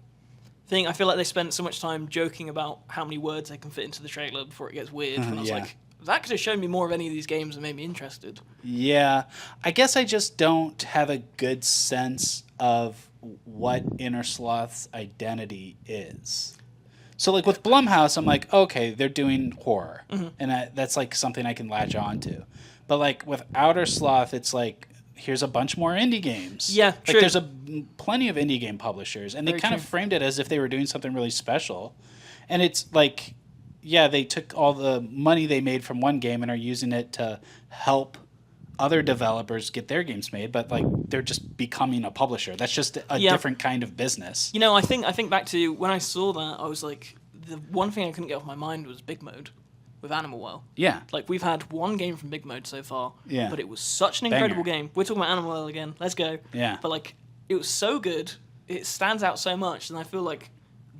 Speaker 2: thing. I feel like they spent so much time joking about how many words they can fit into the trailer before it gets weird. And I was like, that could have shown me more of any of these games and made me interested.
Speaker 1: Yeah, I guess I just don't have a good sense of what Inner Sloth's identity is. So, like with Blumhouse, I'm like, okay, they're doing horror, and that's like something I can latch on to. But like with Outer Sloth, it's like here's a bunch more indie games.
Speaker 2: Yeah,
Speaker 1: like
Speaker 2: true.
Speaker 1: there's plenty of indie game publishers, and they
Speaker 2: Very
Speaker 1: kind of
Speaker 2: true.
Speaker 1: framed it as if they were doing something really special. And it's like, yeah, they took all the money they made from one game and are using it to help other developers get their games made, but like they're just becoming a publisher. That's just a different kind of business.
Speaker 2: You know, I think back to when I saw that, I was like, the one thing I couldn't get off my mind was Big Mode with Animal Well.
Speaker 1: Yeah.
Speaker 2: Like, we've had one game from Big Mode so far,
Speaker 1: Yeah.
Speaker 2: but it was such an incredible game. We're talking about Animal Well again. Let's go.
Speaker 1: Yeah.
Speaker 2: But like, it was so good. It stands out so much, and I feel like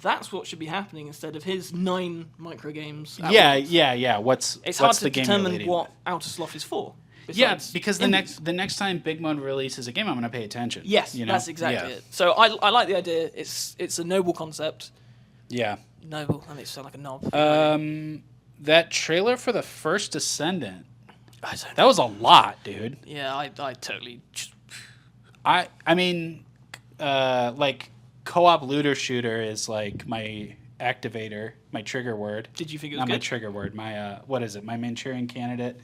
Speaker 2: that's what should be happening instead of his 9 micro games.
Speaker 1: Yeah.
Speaker 2: It's hard
Speaker 1: what's
Speaker 2: to
Speaker 1: the game
Speaker 2: determine
Speaker 1: relating
Speaker 2: what
Speaker 1: with?
Speaker 2: Outer Sloth is for.
Speaker 1: Yeah,
Speaker 2: besides
Speaker 1: because
Speaker 2: indies.
Speaker 1: the next time Big Mode releases a game, I'm going to pay attention.
Speaker 2: Yes,
Speaker 1: you know?
Speaker 2: that's exactly
Speaker 1: Yeah.
Speaker 2: it. So I like the idea. It's a noble concept.
Speaker 1: Yeah.
Speaker 2: Noble. That makes it sound like a knob.
Speaker 1: That trailer for the first Descendant,
Speaker 2: I don't
Speaker 1: that was a lot, dude.
Speaker 2: Yeah, I totally.
Speaker 1: I mean, like co-op looter shooter is like my activator, my trigger word.
Speaker 2: Did you think it was
Speaker 1: Not my
Speaker 2: good?
Speaker 1: trigger word. My what is it? My Manchurian Candidate.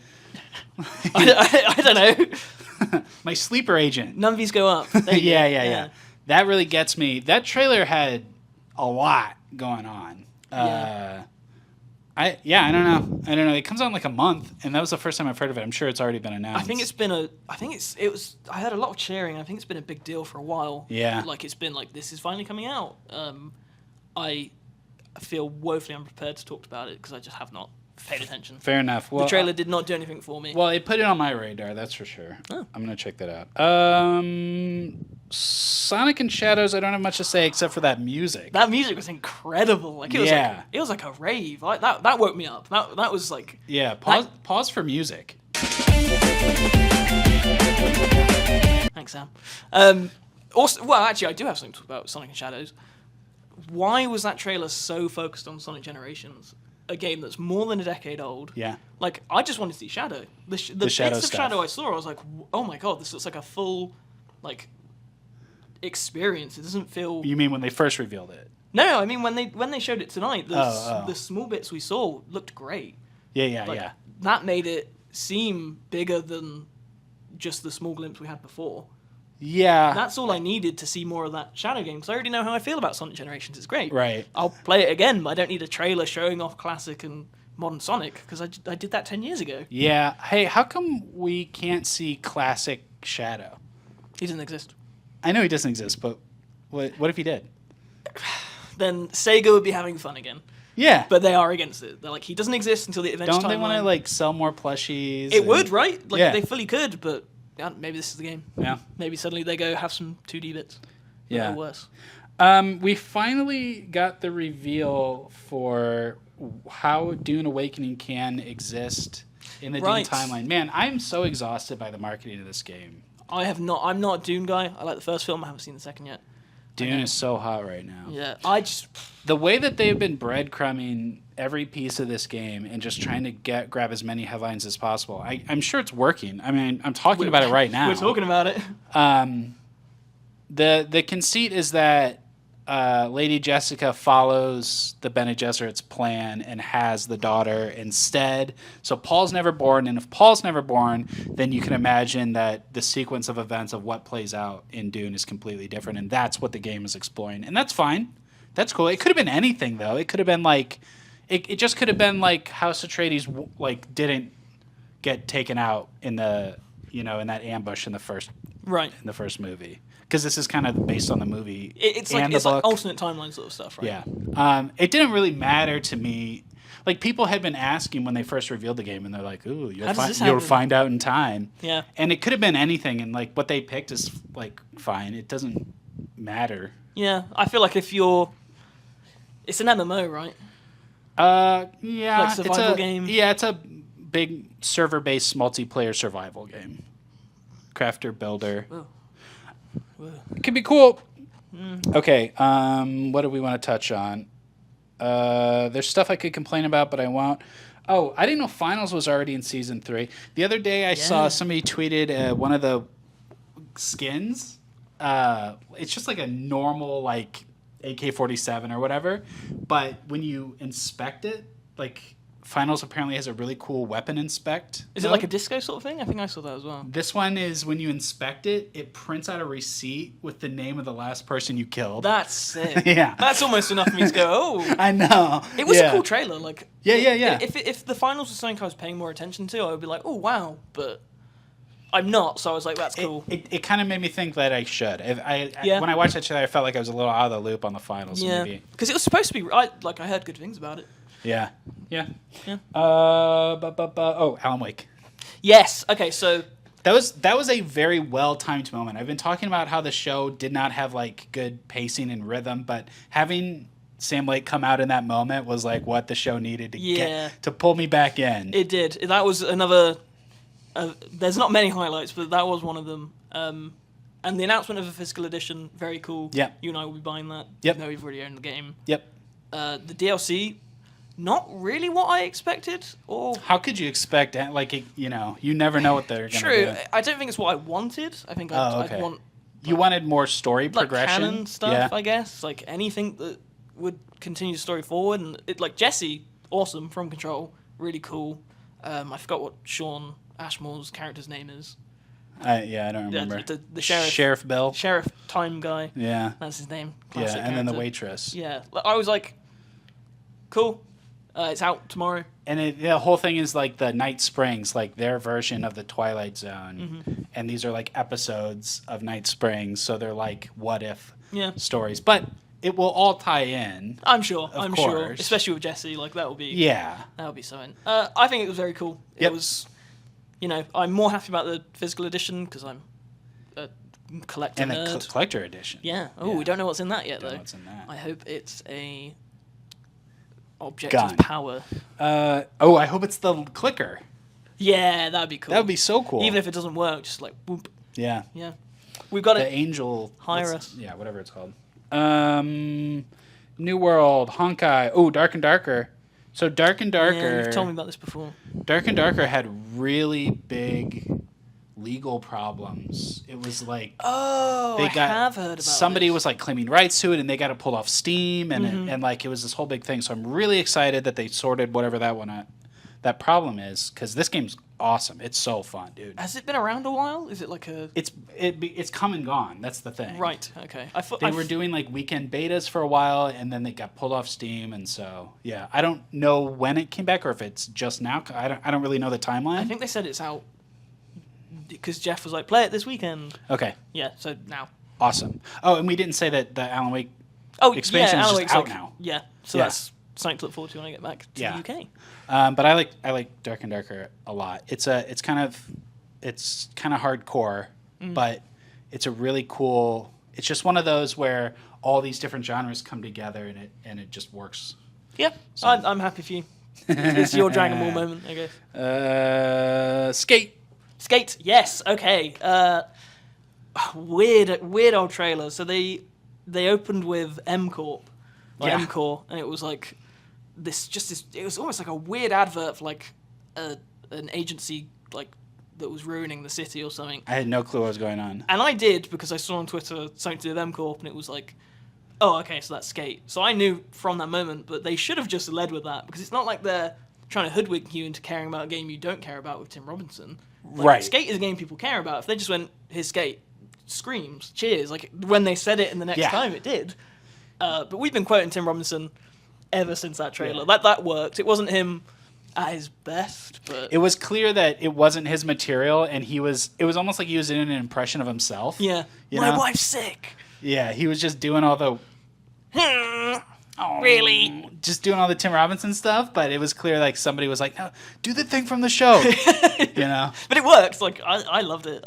Speaker 2: I don't know.
Speaker 1: My sleeper agent.
Speaker 2: Numbers go up. There you go.
Speaker 1: Yeah. That really gets me. That trailer had a lot going on.
Speaker 2: Yeah.
Speaker 1: I don't know. It comes out in like a month, and that was the first time I've heard of it. I'm sure it's already been announced.
Speaker 2: I think it's been I heard a lot of cheering. I think it's been a big deal for a while.
Speaker 1: Yeah.
Speaker 2: Like it's been like, this is finally coming out. I feel woefully unprepared to talk about it because I just have not paid attention.
Speaker 1: Fair enough. Well,
Speaker 2: The trailer did not do anything for me.
Speaker 1: well, it put it on my radar. That's for sure.
Speaker 2: Oh.
Speaker 1: I'm gonna check that out. Sonic and Shadows. I don't have much to say except for that music.
Speaker 2: That music was incredible. Like it was like a rave. Like that woke me up. That was like,
Speaker 1: Yeah. Pause for music.
Speaker 2: thanks, Sam. Also, well, actually, I do have something to talk about Sonic and Shadows. Why was that trailer so focused on Sonic Generations? A game that's more than a decade old.
Speaker 1: Yeah.
Speaker 2: Like, I just wanted to see Shadow. The
Speaker 1: Shadow
Speaker 2: bits of
Speaker 1: stuff.
Speaker 2: Shadow I saw, I was like, oh my god, this looks like a full, like, experience. It doesn't feel...
Speaker 1: You mean when they first revealed it?
Speaker 2: No, I mean, when they showed it tonight,
Speaker 1: Oh.
Speaker 2: the small bits we saw looked great.
Speaker 1: Yeah.
Speaker 2: Like, that made it seem bigger than just the small glimpse we had before.
Speaker 1: Yeah.
Speaker 2: That's all I needed to see more of that Shadow game, because I already know how I feel about Sonic Generations. It's great.
Speaker 1: Right.
Speaker 2: I'll play it again, but I don't need a trailer showing off classic and modern Sonic, because I did that 10 years ago.
Speaker 1: Yeah. Hey, how come we can't see classic Shadow?
Speaker 2: He doesn't exist.
Speaker 1: I know he doesn't exist, but what if he did?
Speaker 2: Then Sega would be having fun again.
Speaker 1: Yeah.
Speaker 2: But they are against it. They're like, he doesn't exist until the adventure
Speaker 1: Don't
Speaker 2: timeline.
Speaker 1: they want to like sell more plushies?
Speaker 2: It would, right? Like
Speaker 1: Yeah.
Speaker 2: they fully could, but maybe this is the game.
Speaker 1: Yeah.
Speaker 2: Maybe suddenly they go have some 2D bits.
Speaker 1: Yeah.
Speaker 2: Or worse.
Speaker 1: We finally got the reveal for how Dune Awakening can exist in the
Speaker 2: Right.
Speaker 1: Dune timeline. Man, I'm so exhausted by the marketing of this game.
Speaker 2: I'm not a Dune guy. I like the first film. I haven't seen the second yet.
Speaker 1: Dune is so hot right now.
Speaker 2: Yeah,
Speaker 1: The way that they've been breadcrumbing every piece of this game and just trying to grab as many headlines as possible. I'm sure it's working. I mean, I'm talking about it right now.
Speaker 2: We're talking about it.
Speaker 1: The conceit is that Lady Jessica follows the Bene Gesserit's plan and has the daughter instead. So Paul's never born, and if Paul's never born, then you can imagine that the sequence of events of what plays out in Dune is completely different, and that's what the game is exploring. And that's fine. That's cool. It could have been anything, though. It could have been like... It just could have been like House Atreides didn't get taken out in the in that ambush in the first movie. Because this is kind of based on the movie.
Speaker 2: It's
Speaker 1: and
Speaker 2: like alternate timeline sort of stuff, right?
Speaker 1: Yeah. It didn't really matter to me. Like, people had been asking when they first revealed the game, and they're like, "Ooh, you'll find out in time."
Speaker 2: Yeah.
Speaker 1: And it could have been anything, and like what they picked is like fine. It doesn't matter.
Speaker 2: Yeah, I feel like it's an MMO, right?
Speaker 1: Yeah.
Speaker 2: Like survival game.
Speaker 1: Yeah, it's a big server-based multiplayer survival game. Crafter builder.
Speaker 2: Whoa.
Speaker 1: It could be cool. Okay, what do we want to touch on? There's stuff I could complain about, but I won't. Oh, I didn't know Finals was already in Season 3. The other day I saw somebody tweeted one of the skins. It's just like a normal like AK-47 or whatever, but when you inspect it, like Finals apparently has a really cool weapon inspect.
Speaker 2: Is it like a disco sort of thing? I think I saw that as well.
Speaker 1: This one is when you inspect it, it prints out a receipt with the name of the last person you killed.
Speaker 2: That's sick.
Speaker 1: Yeah.
Speaker 2: That's almost enough for me to go, oh.
Speaker 1: I know.
Speaker 2: It was a cool trailer. Like,
Speaker 1: yeah.
Speaker 2: If the Finals was something I was paying more attention to, I would be like, oh, wow. But I'm not, so I was like, that's cool.
Speaker 1: It kind of made me think that I should. When I watched that trailer, I felt like I was a little out of the loop on the Finals.
Speaker 2: Yeah. Because it was supposed to be, I heard good things about it.
Speaker 1: Yeah. Alan Wake.
Speaker 2: Yes. Okay. So
Speaker 1: that was a very well timed moment. I've been talking about how the show did not have like good pacing and rhythm, but having Sam Lake come out in that moment was like what the show needed to get to pull me back in.
Speaker 2: It did. That was another. There's not many highlights, but that was one of them. And the announcement of a physical edition, very cool.
Speaker 1: Yep.
Speaker 2: You and I will be buying that.
Speaker 1: Yep.
Speaker 2: Even though we've already owned the game.
Speaker 1: Yep.
Speaker 2: The DLC. Not really what I expected, or
Speaker 1: how could you expect? Like you never know what they're gonna
Speaker 2: do.
Speaker 1: do.
Speaker 2: I don't think it's what I wanted. I think I'd want.
Speaker 1: You wanted more story progression,
Speaker 2: canon stuff. I guess like anything that would continue the story forward, and like Jesse, awesome from Control, really cool. I forgot what Sean Ashmore's character's name is.
Speaker 1: I don't remember.
Speaker 2: The sheriff.
Speaker 1: Sheriff Bill.
Speaker 2: Sheriff Time guy.
Speaker 1: Yeah.
Speaker 2: That's his name.
Speaker 1: Classic
Speaker 2: character.
Speaker 1: Then the waitress.
Speaker 2: Yeah. I was like, cool. It's out tomorrow.
Speaker 1: And the whole thing is like the Night Springs, like their version of the Twilight Zone. Mm-hmm. And these are like episodes of Night Springs, so they're like what if stories. But it will all tie in.
Speaker 2: I'm sure.
Speaker 1: Of course.
Speaker 2: Sure. Especially with Jesse, like that will be something. I think it was very cool. It was, I'm more happy about the physical edition because I'm a collector
Speaker 1: and
Speaker 2: nerd.
Speaker 1: the collector edition.
Speaker 2: Yeah. Oh, we don't know what's in that yet, though.
Speaker 1: What's in that?
Speaker 2: I hope it's a object
Speaker 1: gun.
Speaker 2: of power.
Speaker 1: I hope it's the clicker.
Speaker 2: Yeah, that'd be cool.
Speaker 1: That would be so cool.
Speaker 2: Even if it doesn't work, just like whoop.
Speaker 1: Yeah.
Speaker 2: Yeah. We've got
Speaker 1: the angel.
Speaker 2: Hire us.
Speaker 1: Yeah, whatever it's called. New World, Honkai. Oh, Dark and Darker. So Dark and Darker.
Speaker 2: Yeah, you've told me about this before.
Speaker 1: Dark and Darker had really big legal problems. It was like
Speaker 2: I have heard about
Speaker 1: somebody
Speaker 2: this.
Speaker 1: was like claiming rights to it, and they got it pulled off Steam, and and like it was this whole big thing. So I'm really excited that they sorted whatever that problem is, because this game's awesome. It's so fun, dude.
Speaker 2: Has it been around a while? Is it like a?
Speaker 1: It's come and gone. That's the thing.
Speaker 2: Right. Okay. I thought
Speaker 1: they were doing like weekend betas for a while, and then they got pulled off Steam, and so yeah, I don't know when it came back or if it's just now. I don't really know the timeline.
Speaker 2: I think they said it's out because Jeff was like, play it this weekend.
Speaker 1: Okay.
Speaker 2: Yeah. So now.
Speaker 1: Awesome. Oh, and we didn't say that the Alan Wake
Speaker 2: expansion
Speaker 1: is
Speaker 2: Alan
Speaker 1: just
Speaker 2: Wake's
Speaker 1: out
Speaker 2: like,
Speaker 1: now.
Speaker 2: Yeah. So that's something to look forward to when I get back to the UK.
Speaker 1: But I like Dark and Darker a lot. It's kind of hardcore, but it's a really cool. It's just one of those where all these different genres come together and it just works.
Speaker 2: Yeah, so. I'm happy for you. It's your Dragon Ball moment, I guess. Skate. Yes. Okay. Weird old trailer. So they opened with M Corp, M Core, and it was like this. It was almost like a weird advert for like an agency like that was ruining the city or something.
Speaker 1: I had no clue what was going on.
Speaker 2: And I did because I saw on Twitter something to do with M Corp, and it was like, oh, okay, so that's Skate. So I knew from that moment, but they should have just led with that because it's not like they're trying to hoodwink you into caring about a game you don't care about with Tim Robinson. Like,
Speaker 1: right.
Speaker 2: Skate is a game people care about. If they just went, here's Skate, screams, cheers. Like when they said it in the next time, it did. But we've been quoting Tim Robinson ever since that trailer. That worked. It wasn't him at his best, but
Speaker 1: it was clear that it wasn't his material, and it was almost like he was doing an impression of himself.
Speaker 2: Yeah. My wife's sick.
Speaker 1: Yeah, he was just doing all the
Speaker 2: really?
Speaker 1: Just doing all the Tim Robinson stuff, but it was clear like somebody was like, no, do the thing from the show. But
Speaker 2: it worked. Like I loved it.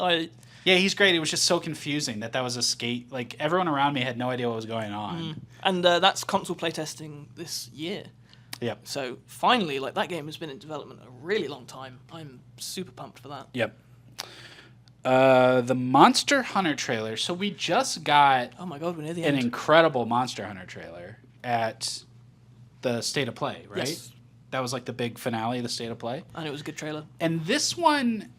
Speaker 1: Yeah, he's great. It was just so confusing that was a Skate. Like everyone around me had no idea what was going on.
Speaker 2: And that's console playtesting this year.
Speaker 1: Yep.
Speaker 2: So finally, like that game has been in development a really long time. I'm super pumped for that.
Speaker 1: Yep. The Monster Hunter trailer. So we just got
Speaker 2: oh my god, we're near the
Speaker 1: an
Speaker 2: end.
Speaker 1: incredible Monster Hunter trailer at the State of Play, right?
Speaker 2: Yes.
Speaker 1: That was like the big finale of the State of Play.
Speaker 2: And it was a good trailer.
Speaker 1: And this one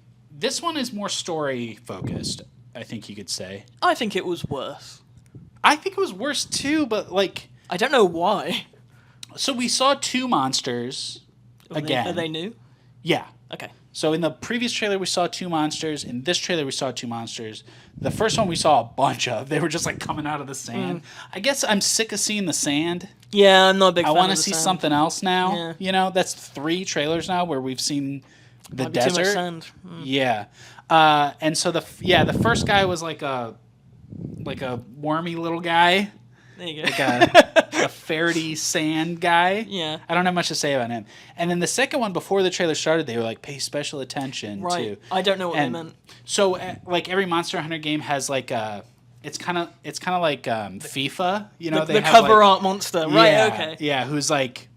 Speaker 1: is more story focused, I think you could say.
Speaker 2: I think it was worse.
Speaker 1: I think it was worse too, but like
Speaker 2: I don't know why.
Speaker 1: So we saw two monsters again.
Speaker 2: Are they new?
Speaker 1: Yeah.
Speaker 2: Okay.
Speaker 1: So in the previous trailer we saw two monsters. In this trailer we saw two monsters. The first one we saw a bunch of. They were just like coming out of the sand. I guess I'm sick of seeing the sand.
Speaker 2: Yeah, I'm not a big fan
Speaker 1: I want to
Speaker 2: of the
Speaker 1: see
Speaker 2: sand.
Speaker 1: something else now.
Speaker 2: Yeah.
Speaker 1: You know, that's 3 trailers now where we've seen the
Speaker 2: Might be
Speaker 1: desert.
Speaker 2: too much sand.
Speaker 1: Yeah. And so the first guy was like a wormy little guy.
Speaker 2: There you go.
Speaker 1: Like a ferrety sand guy.
Speaker 2: Yeah.
Speaker 1: I don't have much to say about him. And then the second one, before the trailer started, they were like, pay special attention to.
Speaker 2: I don't know what they meant.
Speaker 1: So, like every Monster Hunter game has like it's kind of like FIFA. You know,
Speaker 2: the cover art monster, right?
Speaker 1: Yeah,
Speaker 2: okay.
Speaker 1: Yeah, who's like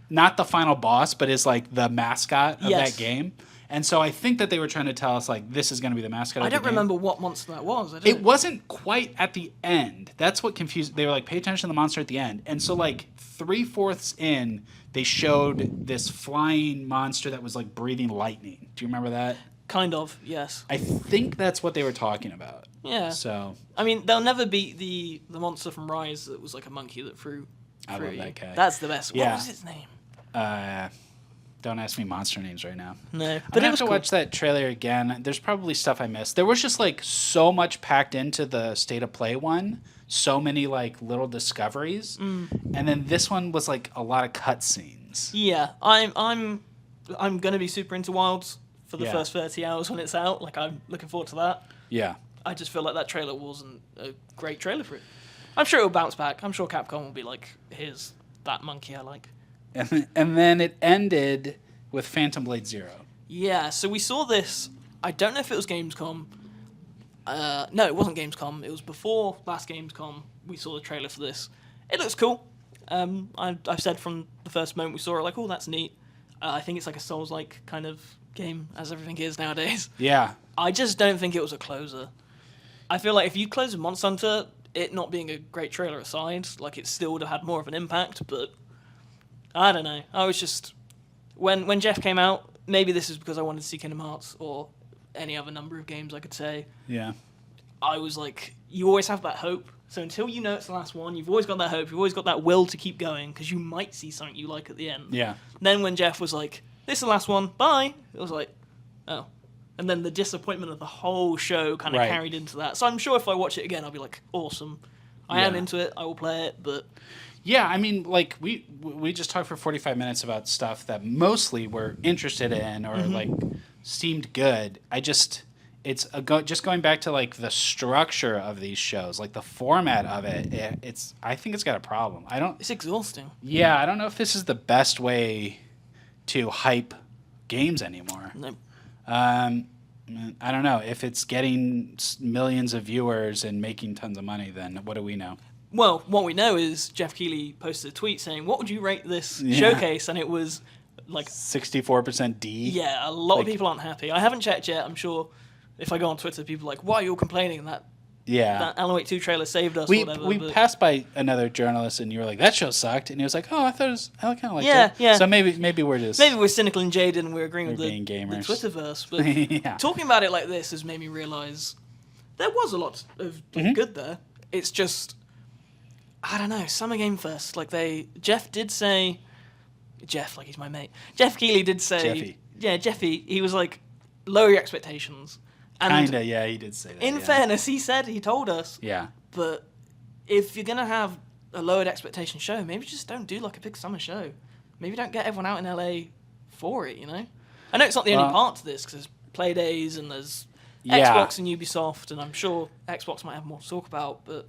Speaker 1: not the final boss, but is like the mascot of that game. And so I think that they were trying to tell us, like, this is going to be the mascot of the game.
Speaker 2: I don't remember what monster that was.
Speaker 1: It wasn't quite at the end. That's what confused. They were like, pay attention to the monster at the end. And so, like, 3/4 in, they showed this flying monster that was, like, breathing lightning. Do you remember that?
Speaker 2: Kind of, yes.
Speaker 1: I think that's what they were talking about.
Speaker 2: Yeah.
Speaker 1: So.
Speaker 2: I mean, they'll never beat the monster from Rise that was, like, a monkey that threw
Speaker 1: I love that guy.
Speaker 2: That's the best.
Speaker 1: Yeah.
Speaker 2: What was his name?
Speaker 1: Don't ask me monster names right now.
Speaker 2: No,
Speaker 1: but I have to watch that trailer again. There's probably stuff I missed. There was just like so much packed into the State of Play one. So many like little discoveries, and then this one was like a lot of cutscenes.
Speaker 2: Yeah, I'm gonna be super into Wilds for the first 30 hours when it's out. Like I'm looking forward to that.
Speaker 1: Yeah.
Speaker 2: I just feel like that trailer wasn't a great trailer for it. I'm sure it'll bounce back. I'm sure Capcom will be like, here's that monkey I like.
Speaker 1: And then it ended with Phantom Blade Zero.
Speaker 2: Yeah, so we saw this. I don't know if it was Gamescom. No, it wasn't Gamescom. It was before last Gamescom. We saw the trailer for this. It looks cool. I've said from the first moment we saw it, like, oh, that's neat. I think it's like a Souls-like kind of game, as everything is nowadays.
Speaker 1: Yeah.
Speaker 2: I just don't think it was a closer. I feel like if you close a Monster Hunter, it not being a great trailer aside, like it still would have had more of an impact, but I don't know. I was just... When Jeff came out, maybe this is because I wanted to see Kingdom Hearts or any other number of games I could say.
Speaker 1: Yeah.
Speaker 2: I was like, you always have that hope. So until you know it's the last one, you've always got that hope. You've always got that will to keep going because you might see something you like at the end.
Speaker 1: Yeah.
Speaker 2: Then when Jeff was like, this is the last one, bye, it was like, oh. And then the disappointment of the whole show kind of carried into that. So I'm sure if I watch it again, I'll be like, awesome. I am into it. I will play it, but...
Speaker 1: Yeah, I mean, like, we just talked for 45 minutes about stuff that mostly we're interested in or, like, seemed good. it's just going back to like the structure of these shows, like the format of it. I think it's got a problem.
Speaker 2: It's exhausting.
Speaker 1: Yeah, I don't know if this is the best way to hype games anymore.
Speaker 2: No.
Speaker 1: I don't know if it's getting millions of viewers and making tons of money. Then what do we know?
Speaker 2: Well, what we know is Jeff Keighley posted a tweet saying, "What would you rate this showcase?" And it was like
Speaker 1: 64% D.
Speaker 2: Yeah, a lot of people aren't happy. I haven't checked yet. I'm sure if I go on Twitter, people are like, "Why are you complaining that that Alan Wake 2 trailer saved us?"
Speaker 1: We
Speaker 2: or whatever,
Speaker 1: we passed by another journalist and you were like, "That show sucked," and he was like, "Oh, I kind of liked it."
Speaker 2: Yeah.
Speaker 1: So maybe we're
Speaker 2: cynical and jaded and we're agreeing with the
Speaker 1: gamers.
Speaker 2: Twitterverse. But talking about it like this has made me realize there was a lot of good there. It's just, I don't know, Summer Game Fest. Like Jeff did say, like he's my mate. Jeff Keighley did say,
Speaker 1: Jeffy.
Speaker 2: Yeah, Jeffy. He was like, lower your expectations. And
Speaker 1: Kinda, yeah, he did say that.
Speaker 2: In fairness, he told us.
Speaker 1: Yeah.
Speaker 2: But if you're gonna have a lowered expectation show, maybe just don't do like a big summer show. Maybe don't get everyone out in LA for it. You know, I know it's not the only part to this because there's Play Days and there's Xbox and Ubisoft, and I'm sure Xbox might have more to talk about, but.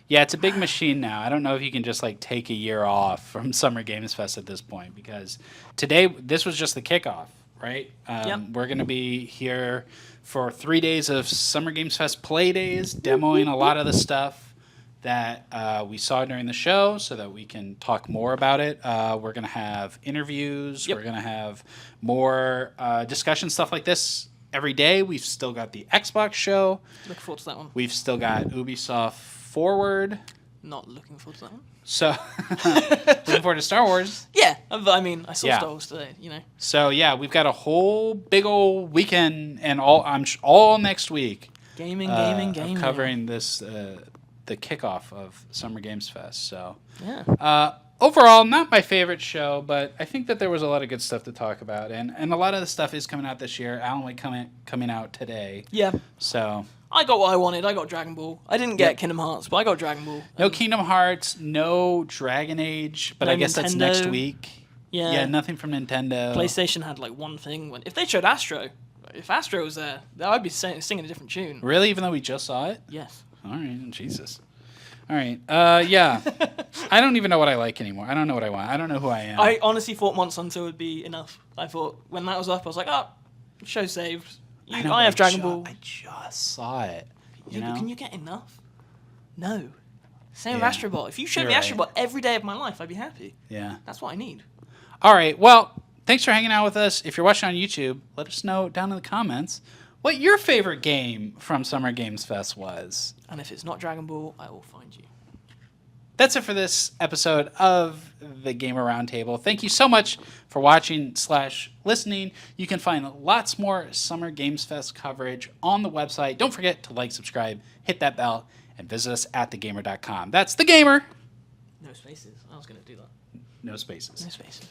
Speaker 1: Yeah, it's a big machine now. I don't know if you can just like take a year off from Summer Games Fest at this point because this was just the kickoff, right? We're going to be here for 3 days of Summer Games Fest Play Days, demoing a lot of the stuff that we saw during the show so that we can talk more about it. We're going to have interviews. We're going to have more discussion stuff like this every day. We've still got the Xbox show.
Speaker 2: Looking forward to that one.
Speaker 1: We've still got Ubisoft Forward.
Speaker 2: Not looking forward to that one.
Speaker 1: So, looking forward to Star Wars.
Speaker 2: Yeah, I mean, I saw Star Wars today, you know.
Speaker 1: So, yeah, we've got a whole big old weekend and all next week.
Speaker 2: Gaming.
Speaker 1: Covering this, the kickoff of Summer Games Fest. So,
Speaker 2: yeah.
Speaker 1: Overall, not my favorite show, but I think that there was a lot of good stuff to talk about. And a lot of the stuff is coming out this year. Alan Wake coming out today.
Speaker 2: Yeah.
Speaker 1: So...
Speaker 2: I got what I wanted. I got Dragon Ball. I didn't get Kingdom Hearts, but I got Dragon Ball.
Speaker 1: No Kingdom Hearts, no Dragon Age, but
Speaker 2: no
Speaker 1: I guess
Speaker 2: Nintendo.
Speaker 1: That's next week.
Speaker 2: Yeah,
Speaker 1: nothing from Nintendo.
Speaker 2: PlayStation had like one thing. If they showed Astro, if Astro was there, I'd be singing a different tune.
Speaker 1: Really? Even though we just saw it?
Speaker 2: Yes.
Speaker 1: All right. Jesus. All right. Yeah. I don't even know what I like anymore. I don't know what I want. I don't know who I am.
Speaker 2: I honestly thought Monster Hunter would be enough. I thought when that was up, I was like, show saved. I have Dragon Ball.
Speaker 1: I just saw it. You know?
Speaker 2: Can you get enough? No. Same with Astro Bot. If you showed me Astro Bot every day of my life, I'd be happy.
Speaker 1: Yeah.
Speaker 2: That's what I need.
Speaker 1: All right. Well, thanks for hanging out with us. If you're watching on YouTube, let us know down in the comments what your favorite game from Summer Games Fest was.
Speaker 2: And if it's not Dragon Ball, I will find you.
Speaker 1: That's it for this episode of the Gamer Roundtable. Thank you so much for watching / listening. You can find lots more Summer Games Fest coverage on the website. Don't forget to like, subscribe, hit that bell, and visit us at thegamer.com. That's The Gamer.
Speaker 2: No spaces. I was going to do that.
Speaker 1: No spaces.
Speaker 2: No spaces.